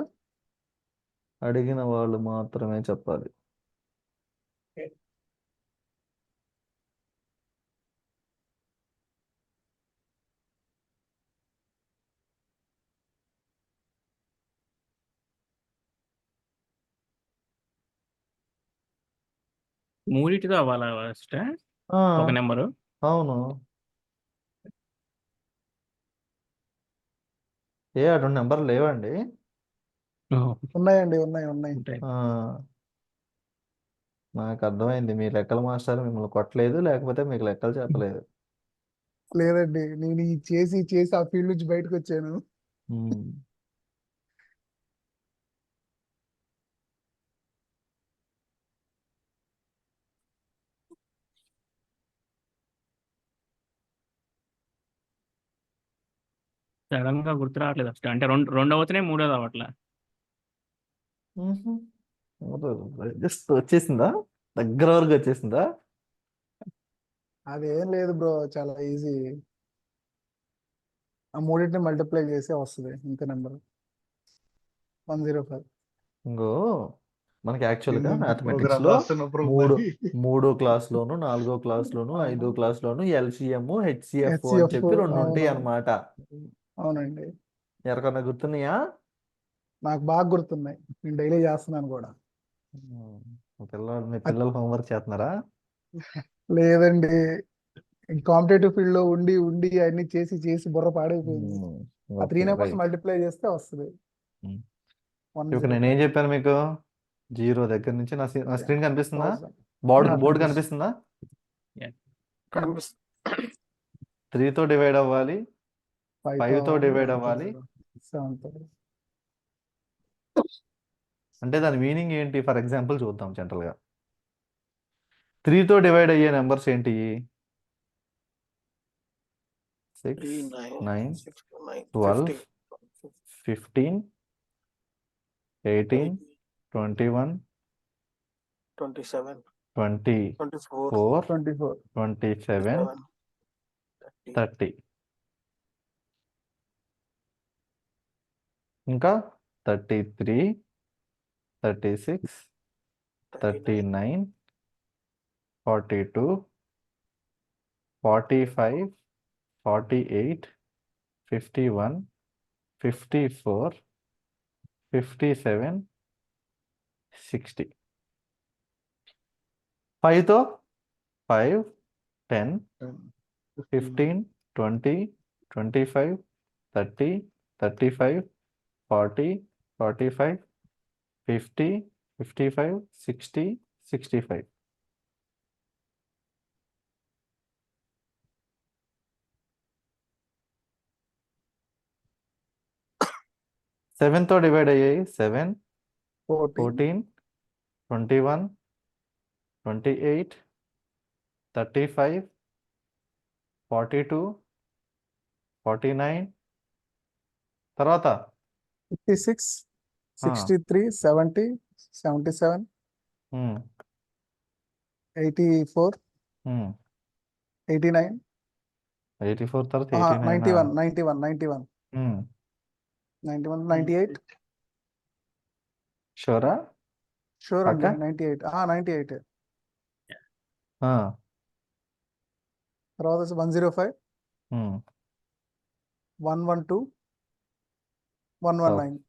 అడిగిన వాళ్ళు మాత్రమే చెప్పాలి. మూడిటితో అవ్వాలా సిస్టర్ ఆ, ఒక నెంబరు? అవును. అటువంటి నెంబర్ లేవండి. ఉన్నాయండి, ఉన్నాయి. ఉంటాయి. ఆ, నాకు అర్థమైంది. మీ లెక్కల మాస్టర్ మిమ్మల్ని కొట్టలేదు, లేకపోతే మీకు లెక్కలు చెప్పలేదు. లేదండి, నేను ఈ చేసి ఆ ఫీల్డ్ నుంచి బయటకు వచ్చాను. ఉమ్. సడన్ గా గుర్తు రావట్లేదు అసలు. అంటే రెండు అవుతున్నాయి, మూడోది అవ్వట్లే. జస్ట్ వచ్చేసిందా? దగ్గర వరకు వచ్చేసిందా? అదేం లేదు బ్రో, చాలా ఈజీ. ఆ మూడింటిని మల్టిప్లై చేస్తే వస్తుంది ఇంత నెంబర్ 105. ఇంకో మనకి యాక్చువల్గా ఏంటంటే మ్యాథమెటిక్స్ ప్రోగ్రామ్ లో రాస్తున్నప్పుడు మూడో క్లాస్లోను 4వ క్లాస్లోను 5వ క్లాస్లోను LCM HCF అని HCF, చెప్పి 2 ఉంటాయి అవును. అన్నమాట. అవునండి, ఎవరికన్నా గుర్తున్నాయా? నాకు బాగా గుర్తున్నాయి, నేను డైలీ చేస్తున్నాను కూడా. మీ పిల్లలు హోంవర్క్ చేస్తున్నారా? లేదండి, కాంపిటేటివ్ ఫీల్డ్ లో ఉండి అన్ని చేసి బుర్ర పాడైపోయింది. ఆ 3 నెంబర్స్ మల్టిప్లై చేస్తే వస్తుంది ఇప్పుడు నేనేం చెప్పాను మీకు? 0 దగ్గర నుంచి నా స్క్రీన్ కనిపిస్తుందా? 1000. బోర్డు కనిపిస్తుందా? కనిపిస్తుంది. 3తో డివైడ్ అవ్వాలి, 5తో డివైడ్ అవ్వాలి. 7తో. అంటే దాని మీనింగ్ ఏంటి? ఫర్ ఎగ్జాంపుల్ చూద్దాం. జనరల్గా 3తో డివైడ్ అయ్యే నెంబర్స్ ఏంటి? 6, 3, 9, 9, 6, 9, 12, 15, 15, 18, 21, 27, 20, 24, 24. 27, 30. 30. ఇంకా 33, 36, 39, 42, 45, 48, 51, 54, 57, 60. 5తో 5, 10, 15, 20, 25, 30, 35, 40, 45, 50, 55, 60, 65. సెవెన్తో డివైడ్ అయ్యాయి 7, 14, 14, 21, 28, 35, 42, 49. తర్వాత 56, 63, 70, 77, 84, 89, 84 తర్వాత 89. 91, 91, 91, 91, 98. షూరా? షూర్ అండి, పక్కా? 98. 98. తర్వాత 105, 112, 119.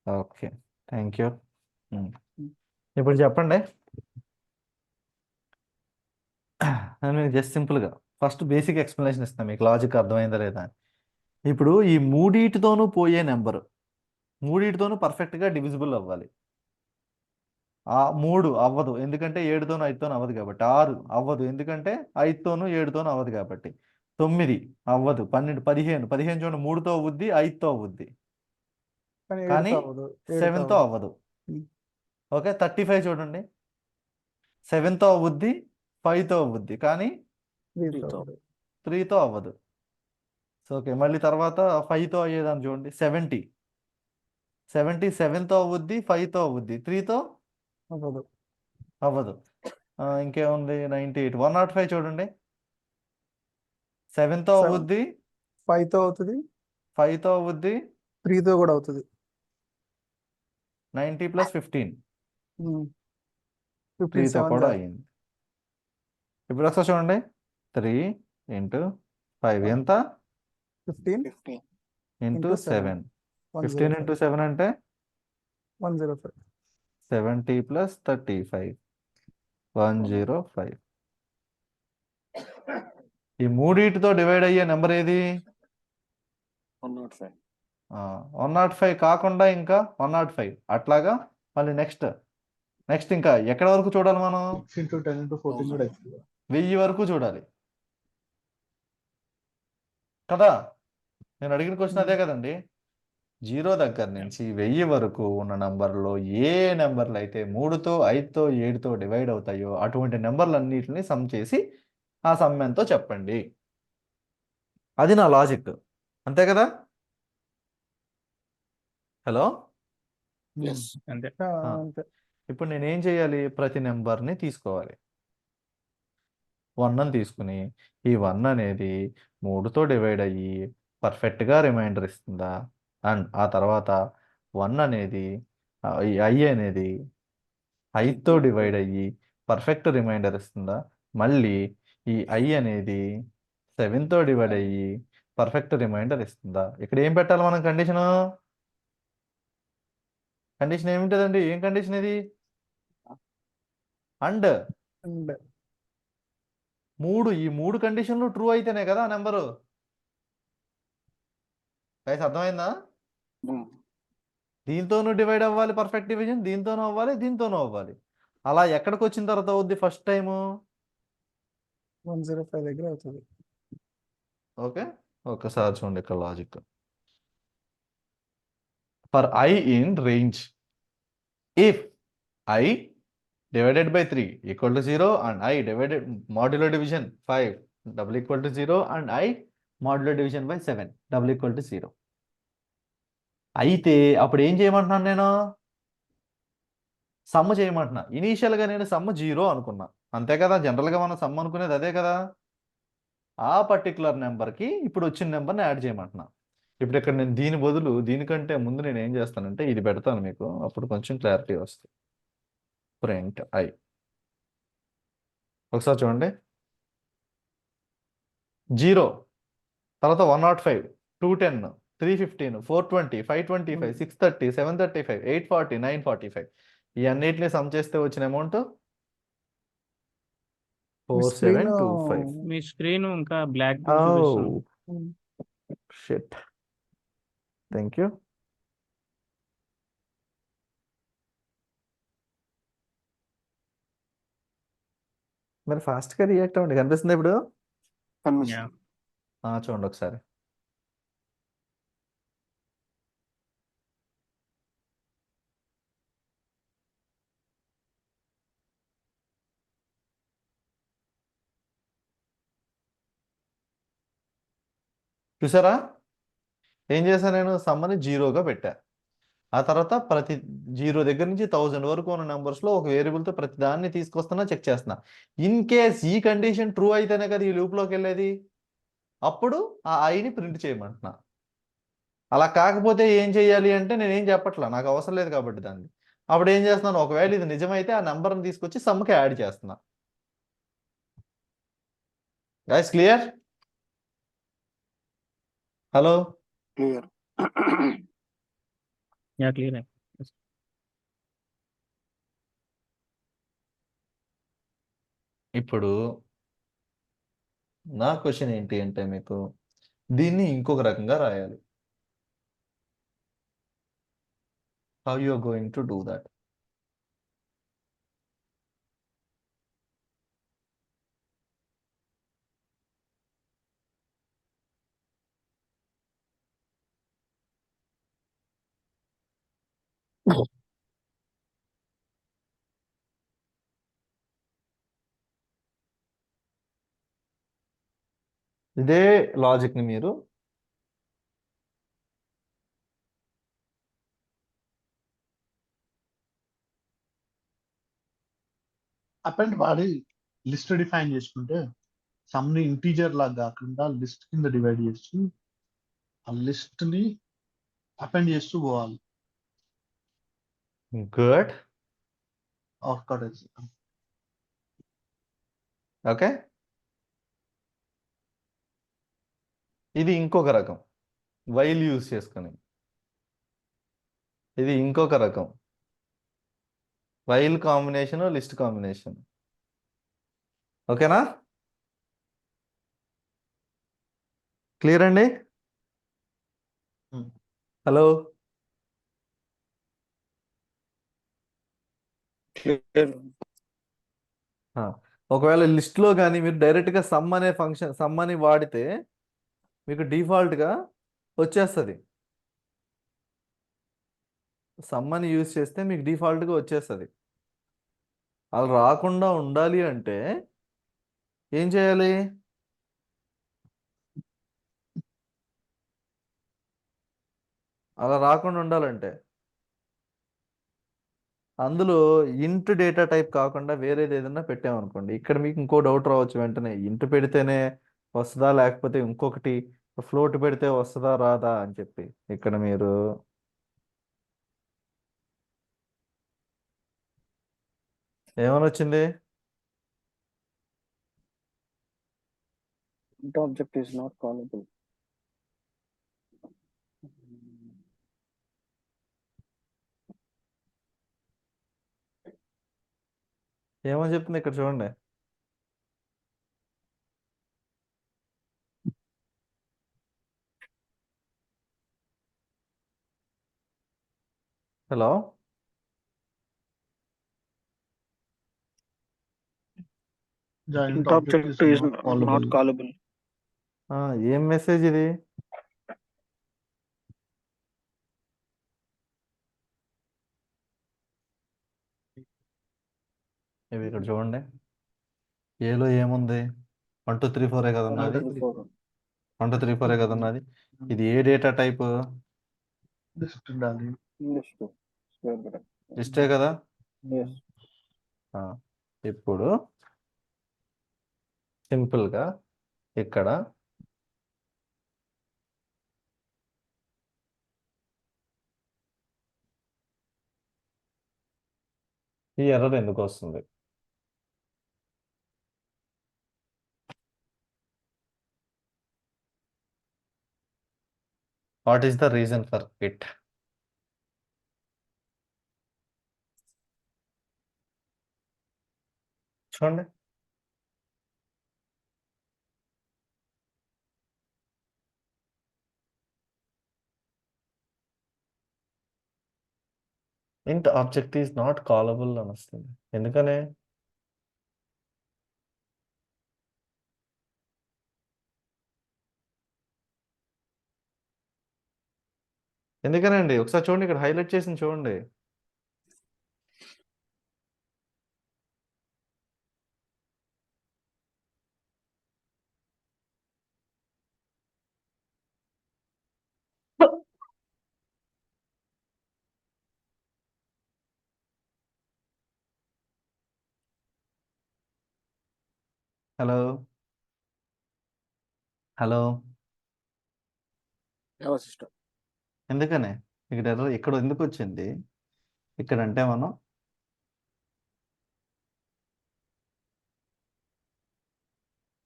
Okay, thank you. ఇప్పుడు చెప్పండి, నేను జస్ట్ సింపుల్గా ఫస్ట్ బేసిక్ ఎక్స్ప్లెనేషన్ ఇస్తాను, మీకు లాజిక్ అర్థమైందా లేదా అని. ఇప్పుడు ఈ మూడిటితోనూ పోయే నెంబరు మూడిటితోనూ పర్ఫెక్ట్గా డివిజిబుల్ అవ్వాలి. ఆ 3 అవ్వదు, ఎందుకంటే 7తోనూ 5తోనూ అవ్వదు కాబట్టి. 6 అవ్వదు, ఎందుకంటే 5తోనూ 7తోనూ అవ్వదు కాబట్టి. 9 అవ్వదు, 12, 15 చూడండి, 3తో అవ్వుద్ది, 5తో అవ్వుద్ది, కానీ కానీ 8తో అవ్వదు, 8తో 7తో అవ్వదు. అవ్వదు. ఓకే, 35 చూడండి, 7తో అవ్వుద్ది, 5తో అవ్వుద్ది, కానీ 3తో 3తో. అవ్వదు. 3తో అవ్వదు. సో ఓకే, మళ్ళీ తర్వాత 5తో అయ్యేదాన్ని చూడండి, 70 7తో అవ్వుద్ది, 5తో అవ్వుద్ది, 3తో అవ్వదు. అవ్వదు. ఇంకేముంది, 98, 105 చూడండి, 7తో Seven. అవ్వుద్ది, 5తో అవుతుంది, 5తో అవ్వుద్ది, 3తో కూడా అవుతుంది. 90 + 15 15, 3తో 7 కూడా జార్. అయ్యింది. ఇప్పుడు ఒకసారి చూడండి, 3 × 5 ఎంత? 15 15. Into into 7. 7. 15 × 7 అంటే 105. 70 + 35, 105. ఈ మూడింటితో డివైడ్ అయ్యే నెంబర్ ఏది? 105. 105 కాకుండా ఇంకా 105. అట్లాగా మళ్ళీ నెక్స్ట్ ఇంకా ఎక్కడ వరకు చూడాలి మనం? 6 × 10 × 14 కూడా ఎక్కువ. 1000 వరకు చూడాలి కదా. నేను అడిగిన క్వశ్చన్ అదే కదండి. 0 దగ్గర నుంచి 1000 వరకు ఉన్న నంబర్లో ఏ నెంబర్లు అయితే 3తో 5తో 7తో డివైడ్ అవుతాయో అటువంటి నెంబర్లన్నిటిని సమ్ చేసి ఆ సమ్ ఎంతో చెప్పండి. అది నా లాజిక్, అంతే కదా? Hello, Yes. అంతే. అంతే. ఇప్పుడు నేనేం చేయాలి? ప్రతి నెంబర్ని తీసుకోవాలి. 1 అని తీసుకుని ఈ 1 అనేది 3తో డివైడ్ అయ్యి పర్ఫెక్ట్గా రిమైండర్ ఇస్తుందా, అండ్ ఆ తర్వాత 1 అనేది ఈ I అనేది 5తో డివైడ్ అయ్యి పర్ఫెక్ట్ రిమైండర్ ఇస్తుందా, మళ్ళీ ఈ I అనేది 7తో డివైడ్ అయ్యి పర్ఫెక్ట్ రిమైండర్ ఇస్తుందా. ఇక్కడ ఏం పెట్టాలి మనం? కండిషన్ ఏమిటండి? ఏం కండిషన్ ఇది? అండ్ అండ్ ఈ 3 కండిషన్లు ట్రూ అయితేనే కదా ఆ నెంబరు. గైస్ అర్థమైందా? దీంతోనూ డివైడ్ అవ్వాలి పర్ఫెక్ట్ డివిజన్, దీంతోనూ అవ్వాలి, దీంతోనూ అవ్వాలి. అలా ఎక్కడికి వచ్చిన తర్వాత అవుద్ది? ఫస్ట్ టైము 105 దగ్గర అవుతుంది. ఓకే, ఒకసారి చూడండి ఇక్కడ logic. For I in range, if I divided by 3 equal to 0 and I divided modulo division 5 double equal to 0 and I modulo division by 7 double equal to 0. అయితే అప్పుడు ఏం చేయమంటున్నాను? నేను సమ్ చేయమంటున్నా. ఇనీషియల్గా నేను సమ్ 0 అనుకున్నా, అంతే కదా. జనరల్గా మనం సమ్ అనుకునేది అదే కదా. ఆ పర్టికులర్ నెంబర్కి ఇప్పుడు వచ్చిన నెంబర్ని యాడ్ చేయమంటున్నా. ఇప్పుడు ఇక్కడ నేను దీని బదులు, దీనికంటే ముందు నేను ఏం చేస్తానంటే ఇది పెడతాను మీకు, అప్పుడు కొంచెం క్లారిటీ వస్తుంది. Print I. ఒకసారి చూడండి, 0 తర్వాత 105, 210, 315, 420, 525, 630, 735, 840, 945. ఈ అన్నిటిని సమ్ చేస్తే వచ్చిన అమౌంట్ 4725. మీ స్క్రీన్ ఇంకా బ్లాక్ చూపిస్తుంది. షిట్. Thank you. మరి ఫాస్ట్గా రియాక్ట్ అవ్వండి. కనిపిస్తుంది ఇప్పుడు? కనిపిస్తుంది. చూడండి ఒకసారి. చూసారా ఏం చేశాను నేను? సమ్మని జీరోగా పెట్టా. ఆ తర్వాత ప్రతి జీరో దగ్గర నుంచి 1000 వరకు ఉన్న నెంబర్స్లో ఒక వేరియబుల్తో ప్రతి దాన్ని తీసుకొస్తున్నా, చెక్ చేస్తున్నా. ఇన్ కేస్ ఈ కండిషన్ ట్రూ అయితేనే కదా ఈ లూప్లోకి వెళ్ళేది. అప్పుడు ఆ ఐని ప్రింట్ చేయమంటున్నా. అలా కాకపోతే ఏం చేయాలి అంటే నేనేం చెప్పట్లా, నాకు అవసరం లేదు కాబట్టి దాన్ని. అప్పుడు ఏం చేస్తున్నాను, ఒకవేళ ఇది నిజమైతే ఆ నెంబర్ని తీసుకొచ్చి సమ్కి యాడ్ చేస్తున్నా. Guys clear? Hello, clear. Clear. ఇప్పుడు నా క్వశ్చన్ ఏంటి అంటే మీకు దీన్ని ఇంకొక రకంగా రాయాలి. How you are going to do that? ఇదే లాజిక్ని మీరు అపెండ్ వాడి లిస్ట్ డిఫైన్ చేసుకుంటే సమ్ ని ఇంటీజర్ లాగా కాకుండా లిస్ట్ కింద డివైడ్ చేసి ఆ లిస్ట్ ని అపెండ్ చేస్తూ పోవాలి. గుడ్. Of course. ఓకే, ఇది ఇంకొక రకం వైల్ యూజ్ చేసుకొని. ఇది ఇంకొక రకం వైల్ కాంబినేషన్, లిస్ట్ కాంబినేషన్. ఓకేనా? క్లియర్ అండి? Hello, clear. ఒకవేళ లిస్ట్లో కానీ మీరు డైరెక్ట్గా సమ్ అనే ఫంక్షన్ సమ్ అని వాడితే మీకు డిఫాల్ట్గా వచ్చేస్తుంది. సమ్ అని యూజ్ చేస్తే మీకు డిఫాల్ట్గా వచ్చేస్తుంది. అలా రాకుండా ఉండాలి అంటే ఏం చేయాలి? అలా రాకుండా ఉండాలంటే అందులో ఇంట్ డేటా టైప్ కాకుండా వేరేది ఏదైనా పెట్టామనుకోండి. ఇక్కడ మీకు ఇంకో డౌట్ రావచ్చు వెంటనే, ఇంట్ పెడితేనే వస్తుందా లేకపోతే ఇంకొకటి ఫ్లోట్ పెడితే వస్తుందా రాదా అని చెప్పి. ఇక్కడ మీరు ఏమని వచ్చింది? int object is not callable. ఏమని చెప్తుంది ఇక్కడ చూడండి. హలో, జాయింట్ int object object is is not callable. not callable. ఏం మెసేజ్ ఇది? ఇవి ఇక్కడ చూడండి. ఏలో ఏముంది? 1 2 3 4 కదా ఉన్నది. 1 2 3 4 కదా ఉన్నది. ఇది ఏ డేటా టైప్? లిస్ట్ ఉండాలి. List. Square bracket. లిస్టే కదా. Yes. ఇప్పుడు సింపుల్గా ఇక్కడ ఈ ఎర్రర్ ఎందుకు వస్తుంది? What is the reason for it? చూడండి. ఇంట్ ఆబ్జెక్ట్ ఈస్ నాట్ కాలబుల్ అని వస్తుంది ఎందుకనే ఎందుకనండి ఒకసారి చూడండి ఇక్కడ హైలైట్ చేసింది చూడండి హలో హలో సిస్టమ్ ఎందుకనే ఇక్కడ ఎందుకు వచ్చింది ఇక్కడ అంటే మనం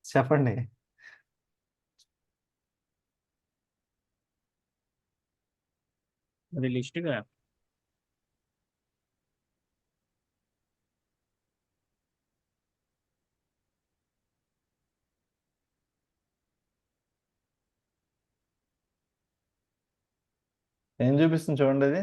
చెప్పండి అది లిస్ట్గా ఏం చూపిస్తుంది చూడండి అది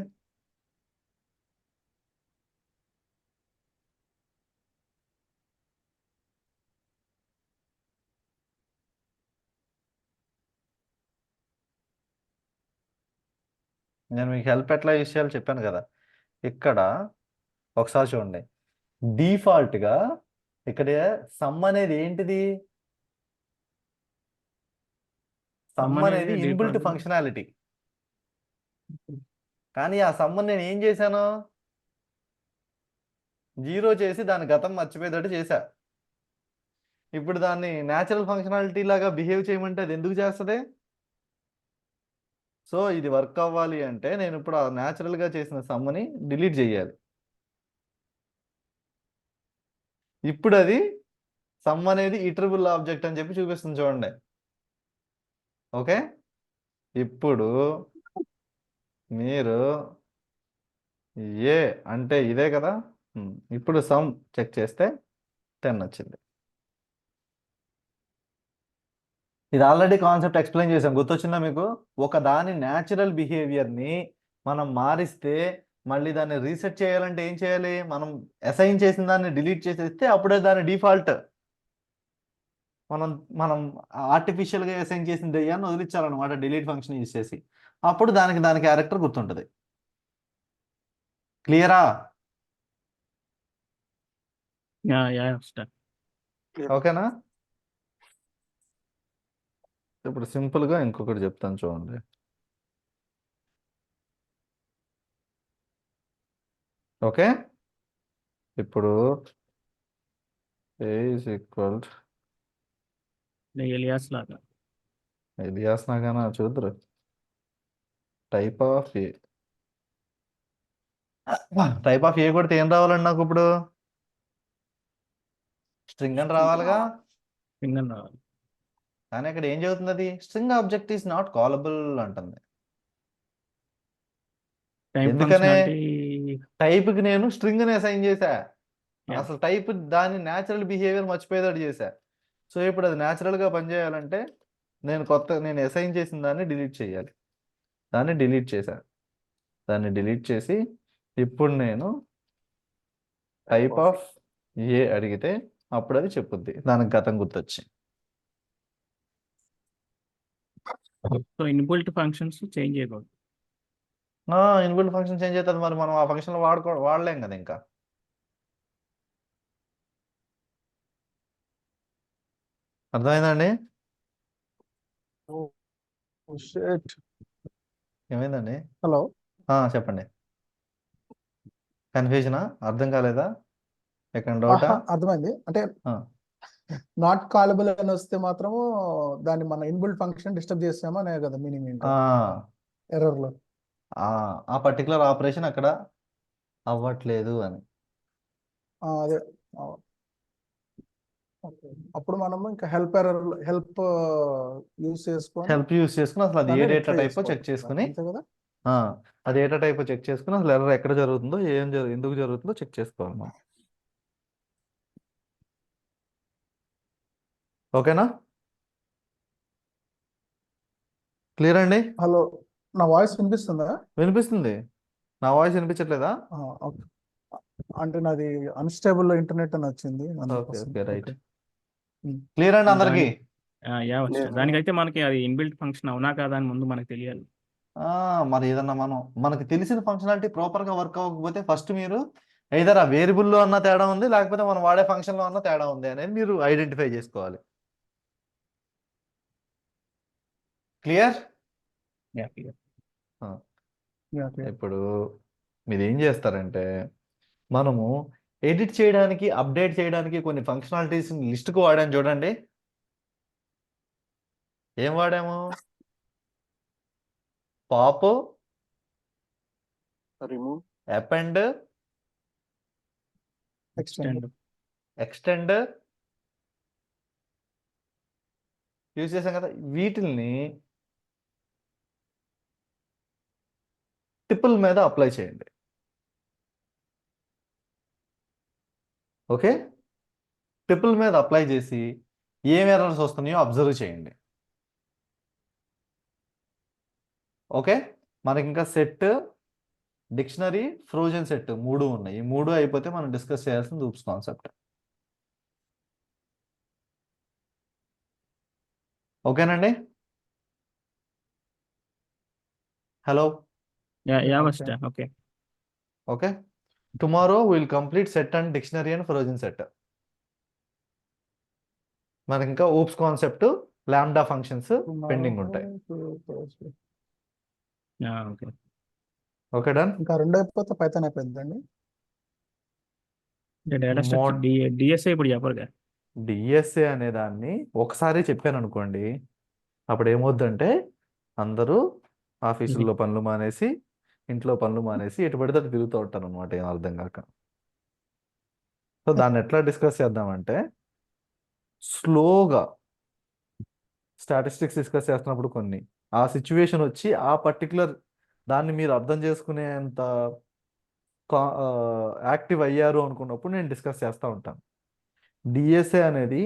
నేను మీకు హెల్ప్ ఎట్లా యూస్ చేయాలో చెప్పాను కదా ఇక్కడ ఒకసారి చూడండి డిఫాల్ట్గా ఇక్కడ సమ్ అనేది ఏంటిది సమ్ Sum అనేది అనేది ఇన్బిల్ట్ default. ఫంక్షనాలిటీ కానీ ఆ సమ్ నేను ఏం చేశాను 0 చేసి దాని గతం మర్చిపోయేటట్టు చేశా ఇప్పుడు దాన్ని న్యాచురల్ ఫంక్షనాలిటీ లాగా బిహేవ్ చేయమంటే అది ఎందుకు చేస్తుంది సో ఇది వర్క్ అవ్వాలి అంటే నేను ఇప్పుడు ఆ న్యాచురల్గా చేసిన సమ్ని డిలీట్ చేయాలి ఇప్పుడు అది సమ్ అనేది ఇటరబుల్ ఆబ్జెక్ట్ అని చెప్పి చూపిస్తుంది చూడండి ఓకే ఇప్పుడు మీరు ఏ అంటే ఇదే కదా ఇప్పుడు సమ్ చెక్ చేస్తే 10 వచ్చింది ఇది ఆల్రెడీ కాన్సెప్ట్ ఎక్స్ప్లెయిన్ చేసాం గుర్తొచ్చిందా మీకు ఒక దాని న్యాచురల్ బిహేవియర్ని మనం మారిస్తే మళ్ళీ దాన్ని రీసెట్ చేయాలంటే ఏం చేయాలి మనం అసైన్ చేసిన దాన్ని డిలీట్ చేసేస్తే అప్పుడే దాని డిఫాల్ట్ మనం మనం ఆర్టిఫిషియల్గా అసైన్ చేసిన దెయ్యాన్ని వదిలించాలన్నమాట డిలీట్ ఫంక్షన్ యూజ్ చేసి అప్పుడు దాని క్యారెక్టర్ గుర్తుంటుంది క్లియరా యా స్టార్ ఓకేనా ఇప్పుడు సింపుల్గా ఇంకొకటి చెప్తాను చూడండి ఓకే ఇప్పుడు ఏ ఈజ్ ఈక్వల్ ఎలియాస్ లాగా ఎలియాస్ నాగానా చూద్దరు type of A type of A కొడితే ఏం రావాలండి నాకు ఇప్పుడు స్ట్రింగ్ అని రావాలిగా సింగల్ రావాలి కానీ ఇక్కడ ఏం చెబుతుంది అది స్ట్రింగ్ ఆబ్జెక్ట్ ఈస్ నాట్ కాలబుల్ అంటుంది టైప్ ఎందుకనే ఫంక్షనాలిటీ టైప్కి నేను స్ట్రింగ్ ని అసైన్ చేశా Yeah. అసలు టైప్ దాని న్యాచురల్ బిహేవియర్ మర్చిపోయేటట్టు చేశా సో ఇప్పుడు అది న్యాచురల్గా పనిచేయాలంటే నేను అసైన్ చేసిన దాన్ని డిలీట్ చేయాలి దాన్ని డిలీట్ చేశా దాన్ని డిలీట్ చేసి ఇప్పుడు నేను టైప్ ఆఫ్ ఏ అడిగితే అప్పుడు అది చెప్పుద్ది దానికి గతం గుర్తొచ్చి సో ఇన్బుల్ట్ ఫంక్షన్స్ చేంజ్ చేయకూడదు ఇన్బిల్ట్ ఫంక్షన్ చేంజ్ అవుతుంది మరి మనం ఆ ఫంక్షన్లో వాడలేం కదా ఇంకా అర్థమైందండి ఏమైందండి హలో చెప్పండి కన్ఫ్యూజనా అర్థం కాలేదా ఎక్కడ డౌటా అర్థమైంది అంటే ఆ. నాట్ కాలబుల్ అని వస్తే మాత్రము దాన్ని మన ఇన్బుల్ట్ ఫంక్షన్ డిస్టర్బ్ చేస్తామో అనే కదా మీనింగ్ ఏంటో ఎర్రర్ లో ఆ పర్టికులర్ ఆపరేషన్ అక్కడ అవ్వట్లేదు అని అదే అప్పుడు మనము ఇంకా హెల్ప్ యూస్ చేసుకొని హెల్ప్ యూస్ చేసుకుని అసలు అది ఏ దాన్ని డేటా rectify టైప్ చెక్ చేసుకోవాలి. చేసుకుని అంతే కదా అది డేటా టైప్ చెక్ చేసుకుని అసలు ఎర్రర్ ఎక్కడ జరుగుతుందో ఎందుకు జరుగుతుందో చెక్ చేసుకోవాలి మనం ఓకేనా క్లియర్ అండి హలో నా వాయిస్ వినిపిస్తుందా వినిపిస్తుంది నా వాయిస్ వినిపించట్లేదా? ఓకే. అంటే నాది అన్స్టేబుల్ ఇంటర్నెట్ అని వచ్చింది ఓకే అందుకోసం. Okay right. ఓకే. ఉమ్. క్లియర్ అండి అందరికి? యా వచ్చా లేదు. దానికైతే మనకి అది ఇన్బిల్ట్ ఫంక్షన్ అవునా కాదా అని ముందు మనకు తెలియాలి. మరి ఏదన్నా మనకు తెలిసిన ఫంక్షనాలిటీ ప్రాపర్గా వర్క్ అవ్వకపోతే ఫస్ట్ మీరు ఏదైనా వేరియబుల్లో అన్న తేడా ఉంది, లేకపోతే మనం వాడే ఫంక్షన్లో అన్న తేడా ఉంది అనేది మీరు ఐడెంటిఫై చేసుకోవాలి. Clear? Yeah clear. Yeah, clear. ఇప్పుడు మీరు ఏం చేస్తారంటే, మనము ఎడిట్ చేయడానికి అప్డేట్ చేయడానికి కొన్ని ఫంక్షనాలిటీస్ లిస్ట్కు వాడాము చూడండి. ఏం వాడాము? Pop, remove, append, Extend. Extend use చేసాం కదా. వీటిల్ని టిపుల్ మీద అప్లై చేయండి. ఓకే, టిపుల్ మీద అప్లై చేసి ఏం ఎర్రర్స్ వస్తున్నాయో అబ్జర్వ్ చేయండి. ఓకే, మనకి ఇంకా సెట్, డిక్షనరీ, ఫ్రోజన్ సెట్ 3 ఉన్నాయి. ఈ 3 అయిపోతే మనం డిస్కస్ చేయాల్సింది ఊప్స్ కాన్సెప్ట్. ఓకేనండి? Hello, yeah Okay. వస్తా. Okay. Okay. Tomorrow will complete set and dictionary and frozen set. మనకి ఇంకా oops concept, lambda functions pending ఉంటాయి. Thursday. ఓకే. Okay done. ఇంకా 2 అయిపోతే పైథాన్ అయిపోయిందండి. డేటా స్ట్రక్చర్ డిఎస్ఏ ఇప్పుడు చెప్పరుగా. డిఎస్ఏ అనే దాన్ని ఒకసారి చెప్పాను అనుకోండి, అప్పుడు ఏమవుద్దంటే అందరూ ఆఫీసుల్లో పనులు మానేసి, ఇంట్లో పనులు మానేసి ఎటు పడితే అటు తిరుగుతూ ఉంటారు అనమాట, ఏం అర్థం కాక. సో దాన్ని ఎట్లా డిస్కస్ చేద్దామంటే, స్లోగా స్టాటిస్టిక్స్ డిస్కస్ చేస్తున్నప్పుడు కొన్ని ఆ సిచ్యువేషన్ వచ్చి ఆ పర్టికులర్ దాన్ని మీరు అర్థం చేసుకునేంత యాక్టివ్ అయ్యారు అనుకున్నప్పుడు నేను డిస్కస్ చేస్తూ ఉంటాను. డిఎస్ఏ అనేది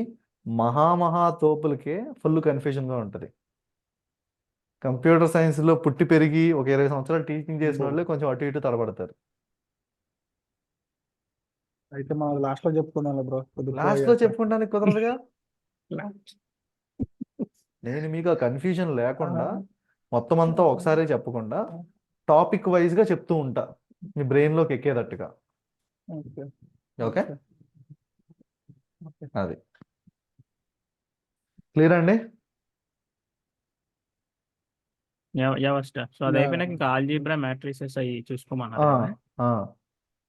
మహా తోపులకే ఫుల్ కన్ఫ్యూజన్గా ఉంటుంది. కంప్యూటర్ సైన్స్లో పుట్టి పెరిగి ఒక 20 సంవత్సరాలు టీచింగ్ చేసిన వాళ్ళే కొంచెం అటు ఇటు తడబడతారు. అయితే మనం లాస్ట్ లో చెప్పుకుందాం బ్రో. లాస్ట్లో చెప్పుకోవడానికి కుదరదుగా. నేను మీకు ఆ కన్ఫ్యూజన్ లేకుండా మొత్తం అంతా ఒకసారి చెప్పకుండా టాపిక్ వైజ్గా చెప్తూ ఉంటా, మీ బ్రెయిన్లోకి ఎక్కేటట్టుగా. ఓకే, అది క్లియర్ అండి? యా వస్తా. సో అది అయిపోయినాక ఇంకా ఆల్జీబ్రా మ్యాట్రిసెస్ అవి చూసుకోమన్నారు కదా.